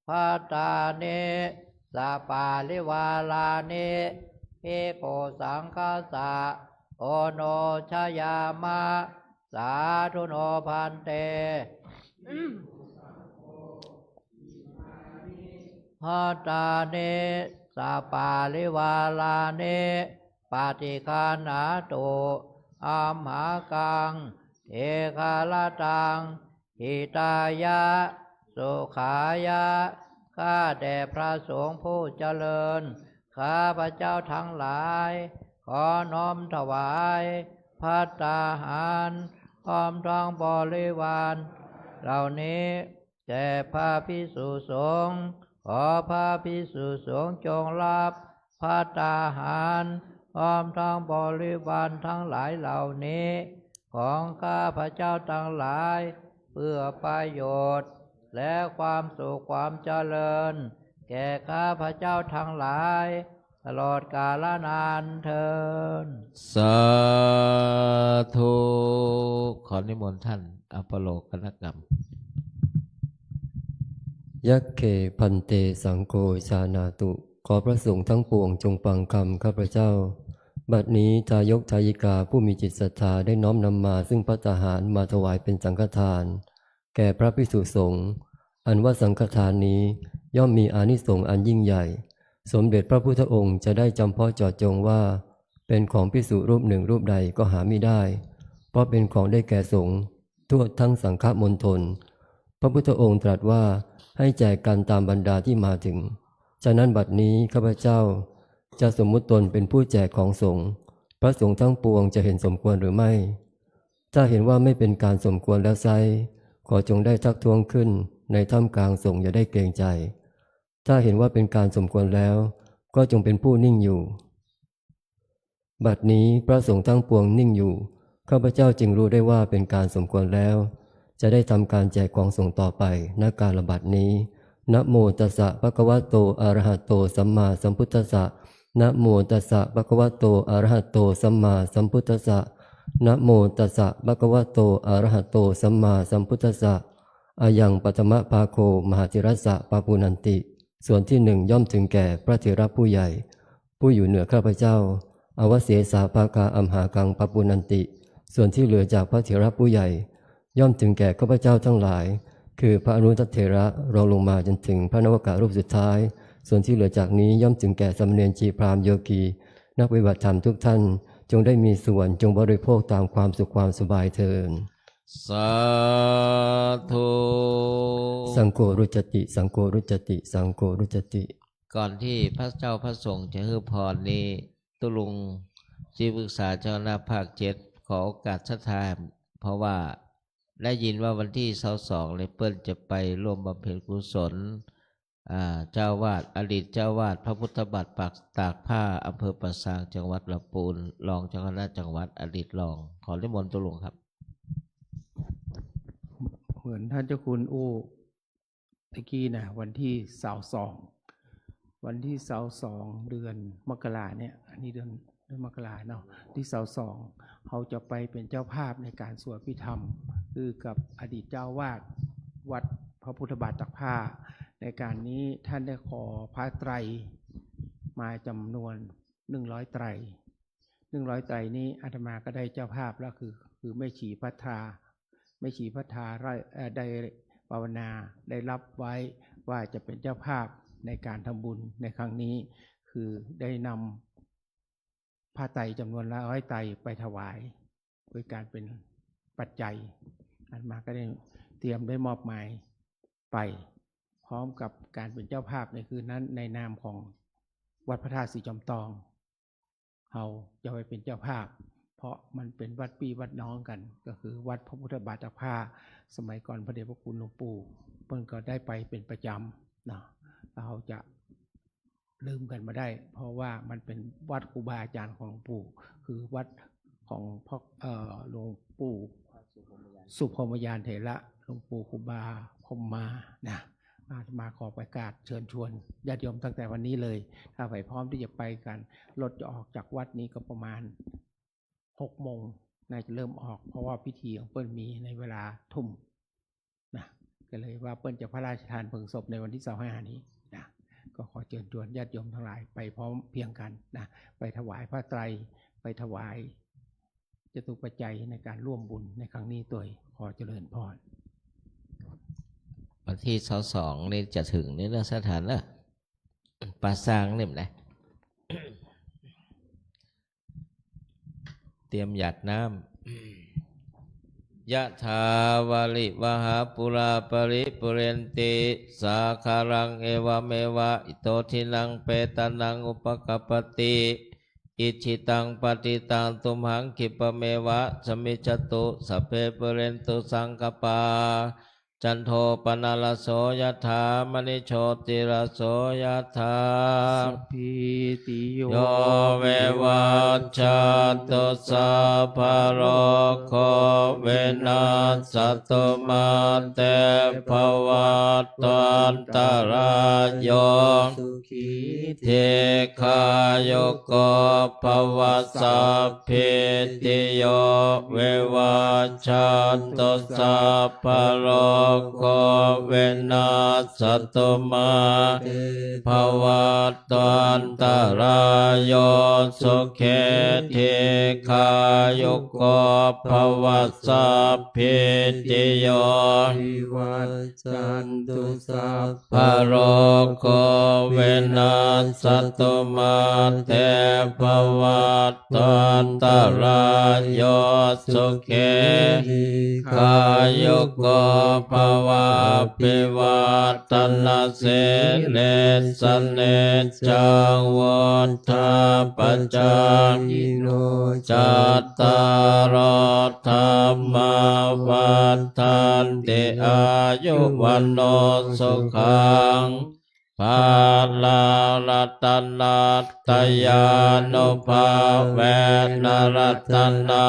C: ภัตตานิสัปปาลิวาลานิภิกขุสังฆสะโอโนชยามะสาธุโนพันเตภัตตานิสัปปาลิวาลานิปฏิคันหาตุอัมหากังเอคาลตังหิตายะสุขายะข้าแต่พระสงฆ์ผู้เจริญข้าพระเจ้าทั้งหลายขอน้อมถวายภัตตาหารพร้อมทั้งบริวารเหล่านี้แด่พระภิกษุสงฆ์ขอพระภิกษุสงฆ์จงรับภัตตาหารพร้อมทั้งบริวารทั้งหลายเหล่านี้ของข้าพระเจ้าทั้งหลายเพื่อประโยชน์และความสุขความเจริญแก่ข้าพระเจ้าทั้งหลายตลอดกาลนานเทิน
E: สาธุขอนิมนต์ท่านอปโลกนกรรม
G: ยักเขพันเตสังโฆชานาตุขอพระสงฆ์ทั้งปวงจงฟังคำข้าพเจ้า บัดนี้ทายกทายิกาผู้มีจิตศรัทธาได้น้อมนำมาซึ่งภัตตาหารมาถวายเป็นสังฆทาน แก่พระภิกษุสงฆ์อันว่าสังฆทานนี้ย่อมมีอานิสงส์อันยิ่งใหญ่ สมเด็จพระพุทธองค์จะได้จำเพาะเจาะจงว่า เป็นของภิกษุรูปหนึ่งรูปใดก็หาไม่ได้ เพราะเป็นของได้แก่สงฆ์ทั่วทั้งสังฆมณฑลพระพุทธองค์ตรัสว่าให้แจกกันตามบรรดาที่มาถึงฉะนั้นบัดนี้ข้าพเจ้าจะสมมุติตนเป็นผู้แจกของสงฆ์พระสงฆ์ทั้งปวงจะเห็นสมควรหรือไม่ ถ้าเห็นว่าไม่เป็นการสมควรแล้วไซร้ขอจงได้ทักท้วงขึ้นในท่ามกลางสงฆ์อย่าได้เกรงใจ ถ้าเห็นว่าเป็นการสมควรแล้วก็จงเป็นผู้นิ่งอยู่ บัดนี้พระสงฆ์ทั้งปวงนิ่งอยู่ข้าพเจ้าจึงรู้ได้ว่าเป็นการสมควรแล้ว จะได้ทำการแจกของสงฆ์ต่อไปณกาลบัดนี้นะโมตัสสะภะคะวะโตอะระหะโตสัมมาสัมพุทธัสสะนะโมตัสสะภะคะวะโตอะระหะโตสัมมาสัมพุทธัสสะนะโมตัสสะภะคะวะโตอะระหะโตสัมมาสัมพุทธัสสะอายังปัตมะภาโคมหาธิรัสสะปาปุนันติ ส่วนที่หนึ่งย่อมถึงแก่พระเถระผู้ใหญ่ผู้อยู่เหนือข้าพเจ้าอวเสสาภาคาอัมหากังปาปุนันติส่วนที่เหลือจากพระเถระผู้ใหญ่ย่อมถึงแก่ข้าพเจ้าทั้งหลายคือพระอนุทัตเถระรองลงมาจนถึงพระนวาการูปสุดท้ายส่วนที่เหลือจากนี้ย่อมถึงแก่สามเณรชีพราหมณ์โยคีนักปฏิบัติธรรมทุกท่านจงได้มีส่วนจงบริโภคตามความสุขความสบายเถิด
E: สาธุ
G: สังโฆรุจติสังโฆรุจติสังโฆรุจติ
E: ก่อนที่พระเจ้าพระสงฆ์จะให้พรนี้ตุลุงที่ปรึกษาเจ้าหน้าภาค7ขอโอกาสทักทายเพราะว่าได้ยินว่าวันที่22เลยเปิ้ลจะไปร่วมบำเพ็ญกุศลเจ้าวาดอดีตเจ้าวาดพระพุทธบาทปักตากผ้าอำเภอปะซางจังหวัดลำพูนรองเจ้าคณะจังหวัดอดีตรองขอนิมนต์ตุลุงครับ
F: เหมือนท่านเจ้าคุณอู้ตะกี้นะวันที่22วันที่22เดือนมกราเนี่ยอันนี้เดือนมกราเนาะที่22เขาจะไปเป็นเจ้าภาพในการสวดพิธรรมคือกับอดีตเจ้าวาดวัดพระพุทธบาทตักผ้าในการนี้ท่านได้ขอพระไตรมาจำนวน100ไตร100ไตรนี้อาตมาก็ได้เจ้าภาพแล้วคือแม่ชีพัทราไม่ชีพัฒนาได้ภาวนาได้รับไว้ว่าจะเป็นเจ้าภาพในการทำบุญในครั้งนี้คือได้นำผ้าไตรจำนวน100ไตรไปถวายโดยการเป็นปัจจัยอันมาก็ได้เตรียมได้มอบหมายไปพร้อมกับการเป็นเจ้าภาพในคืนนั้นในนามของวัดพระธาตุสีจอมตองเราจะไปเป็นเจ้าภาพเพราะมันเป็นวัดพี่วัดน้องกันก็คือวัดพระพุทธบาทตักผ้าสมัยก่อนพระเดชพระคุณหลวงปู่เพิ่นก็ได้ไปเป็นประจำนะเราจะลืมกันมาได้เพราะว่ามันเป็นวัดครูบาอาจารย์ของหลวงปู่คือวัดของพ่อหลวงปู่สุพรหมยานเถระหลวงปู่ครูบาพรหมมานะอาตมาขอประกาศเชิญชวนญาติโยมตั้งแต่วันนี้เลยถ้าใครพร้อมที่จะไปกันรถจะออกจากวัดนี้ก็ประมาณ6 โมงน่าจะเริ่มออกเพราะว่าพิธีของเปิ้ลมีในเวลาทุ่มนะก็เลยว่าเปิ้ลจะพระราชทานเพลิงศพในวันที่25นี้นะก็ขอเชิญชวนญาติโยมทั้งหลายไปพร้อมเพียงกันนะไปถวายพระไตรไปถวายจตุปัจจัยในการร่วมบุญในครั้งนี้ตัวขอเจริญพร
E: วันที่22นี่จะถึงนี่นะสถานนะปาซางนี่นะเตรียมหยาดน้ำยะถาวาลิวหาปุราปริปุเรนติสาคารังเอวเมวะอิโตทินังเปตานังอุปกปติอิชิตังปฏิตังตุมหังคิปเมวะสมิจตุสัพเพปุเรนตุสังกปาจันโทปนาลโสยถามณิโชติรโสยถา
F: สัพพิติโย
E: โยเววัชชันตุสัพพะโรโควินาศตุมาเตภวัตวันตรายโย
F: สุขี
E: เทคายโกภวสัพพิติโยเววัชชันตุสัพพะโร โควินาสตุมาภวัตวันตรายโยสุเขทิคายุโกภวัสสัพพิติโยวิวัจจันตุสัพพะโรโควินาสตุมาเตภวัตวันตรายโยสุเขทิคายุโกภวะปิวัตนาเสเลสเนจังวุฒาปัจจายิโนจัตตารธรรมาวันทันติอายุวันโนสุขังภาลารัตนาตยานุภาเวนรัตนา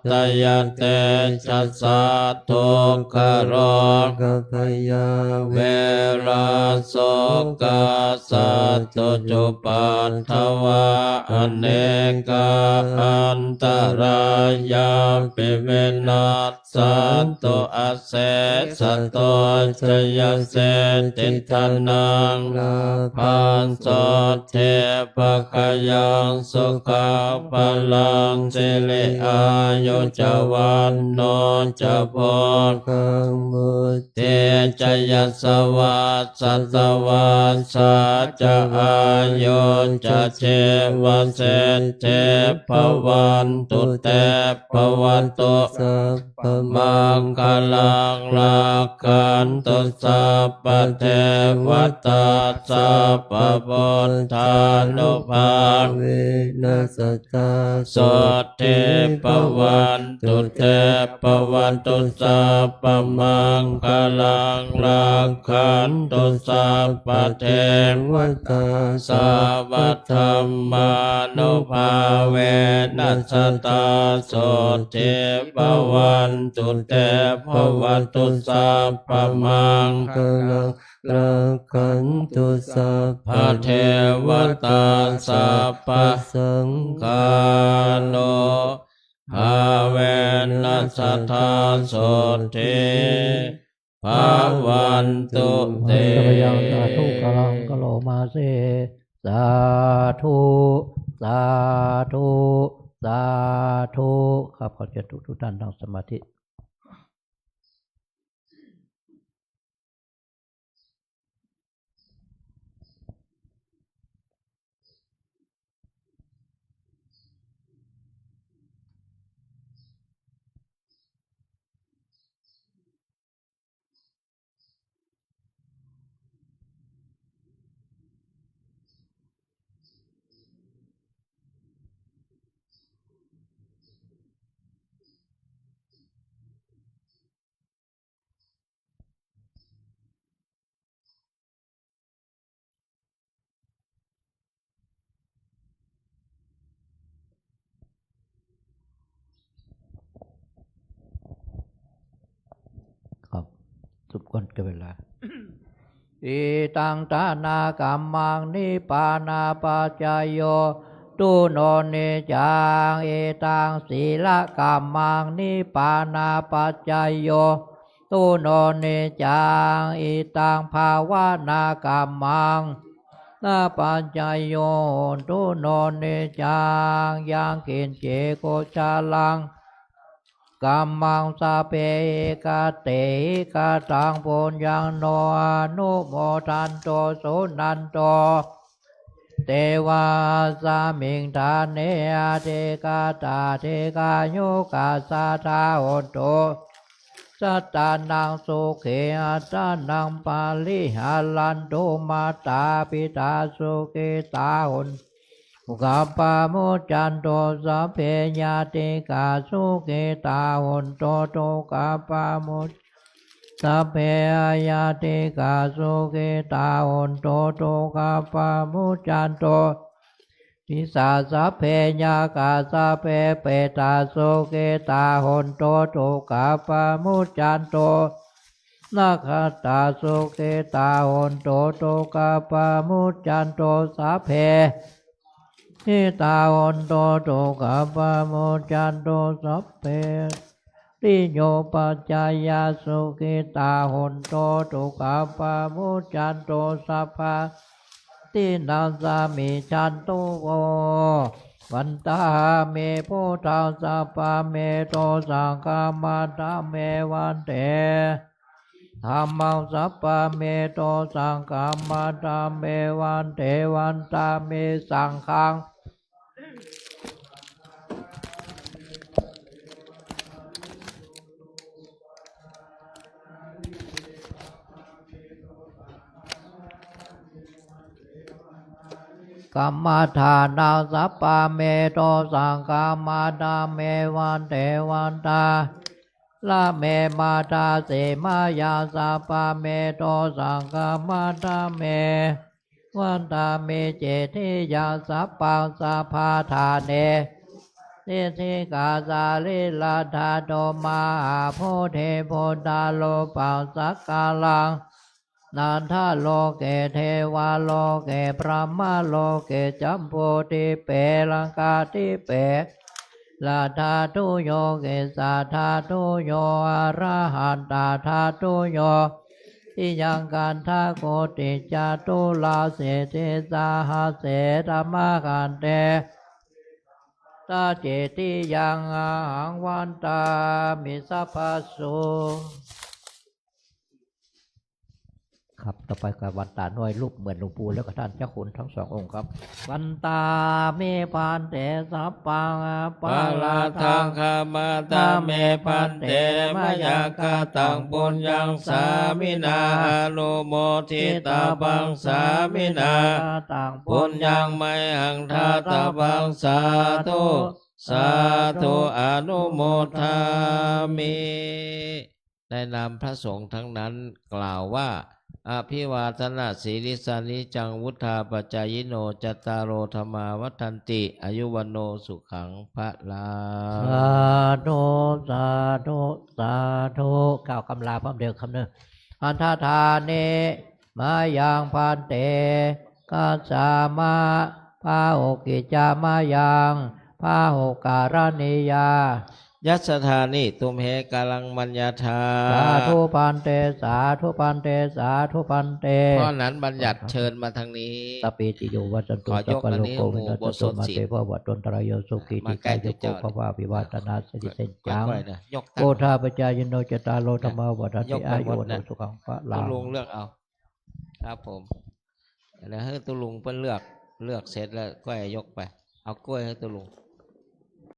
E: ตยเตชัสสะทุกขโรกัพยาเวราโสกาสัตตุจุปัฏฐวะอเนกาอันตรายาปิเวนัสสันตุอาเสสัตโตชยเสติทานังพันโสเทปะขยังสุขาพลังสิริอายุจวันโนจะโพคังมุตเตจยัสสวัสสัตวัสสะจะอายุจะเจวันเสเทภวันตุเตภวันตุสัพพมังคลังรักขันตุสัพพเทวตาสัพพพุทธานุภาเวนัสตาโสติภวันตุเตภวันตุสัพพมังคลังรักขันตุสัพพเทวตาสัพพธรรมานุภาเวนัสตาโสติภวันตุเตภวันตุสัพพมังคลังรักขันตุสัพพเทวตาสัพพสังฆาโนภาเวนัสตาโสติภวันตุเต
C: สรยังสาธุกลังกะโลมาเสสาธุสาธุสาธุข้าพเจ้าทุกท่านนั่งสมาธิครับทุกคนกับเวลา อิตังทานากัมมังนิปานาปัจจายโยตุโนเนจังอิตังศีลกัมมังนิปานาปัจจายโยตุโนเนจังอิตังภาวนากัมมังนาปัจจายโยตุโนเนจังยังกินเจโกชาลังกัมมังสาเปกะเตกะตังปุญญังโนอนุโมทันโตสุนันโตเทวาสามิงทานเนอเทกาตาเทกาโยกาสาทาโหโตสัตตานังสุเขอัตตานังปาลิหาลันโตมาตาปิตาสุเกตาหนกัปปะโมจันโตสัพเพญาติกาสุเกตาหนโตโตกัปปะโมสัพเพญาติกาสุเกตาหนโตโตกัปปะโมจันโตทิสาสัพเพญากาสัพเพเปตาสุเกตาหนโตโตกัปปะโมจันโตนาคตาสุเกตาหนโตโตกัปปะโมจันโตสัพเพทิตาหนโตโตกัปปะโมจันโตสัพเพ ติโยปัจจายาสุขิตาหุนโตทุกขปามุจจันโตสัพพะตินัสสามิจันตุโกวันตาเมพุทธาสัพพะเมโตสังฆามาตาเมวันเตธัมมังสัพพะเมโตสังฆามาตาเมวันเตวันตาเมสังฆังกัมมาทานาสัพพะเมโตสังฆามาตาเมวันเตวันตาละเมมาตาเสมายาสัพพะเมโตสังฆามาตาเมวันตาเมเจติยาสัพพังสัพพะทาเนนิธิกาสาลิลาธาโตมาโพเทโพดาโลปัสสักกาลังนันทาโลเกเทวาโลเกพระมาโลเกจัมโพธิเปลังกาทิเปลาธาตุโยเกสาธาตุโยอระหันตาธาตุโยอิยังกันทาโกติจาตุลาเสติสาหาเสธรรมกันเตตาเจติยังอาหังวันตามิสัพพสุ ครับต่อไปกับวันตาน้อยรูปเหมือนหลวงปู่แล้วก็ท่านเจ้าคุณทั้งสององค์ครับวันตาเมปานเตสัพพังปาลาทังคามาตาเมปันเตมยากาตังปุญญังสามินาโนโมทิตาบังสามินาปุญญังไมหังทาตาบังสาธุสาธุอนุโมทามิได้นำพระสงฆ์ทั้งนั้นกล่าวว่าอภิวาทนาสีลิสานิจังวุธาปัจจายโนจตารโรธรรมาวัฏันติอายุวันโนสุขังพระลาสาธุสาธุสาธุกล่าวคำลาพร้อมเดียวคำหนึ่งอันธาทาเนมายังพันเตกัสสามาพาหุกิจามายังพาหุการณิยายัสถานิตุมเหกาลังมัญญาธาสาธุปันเตสาธุปันเตสาธุปันเตเพราะนั้นบัญญัติเชิญมาทางนี้ตปิติโยวัจตุสัพพะโลกวินัสตุมาเตภวะตนตรายโยสุขีติกายโกภวะวิวัฒนาสิริเสนจังโกธาปัจจายโนจตารโลธรรมวัฏฏติอายุวันโนสุขังพระลาตุลุงเลือกเอาครับผมแล้วให้ตุลุงเพิ่นเลือกเสร็จแล้วก็ยกไปเอากล้วยให้ตุลุง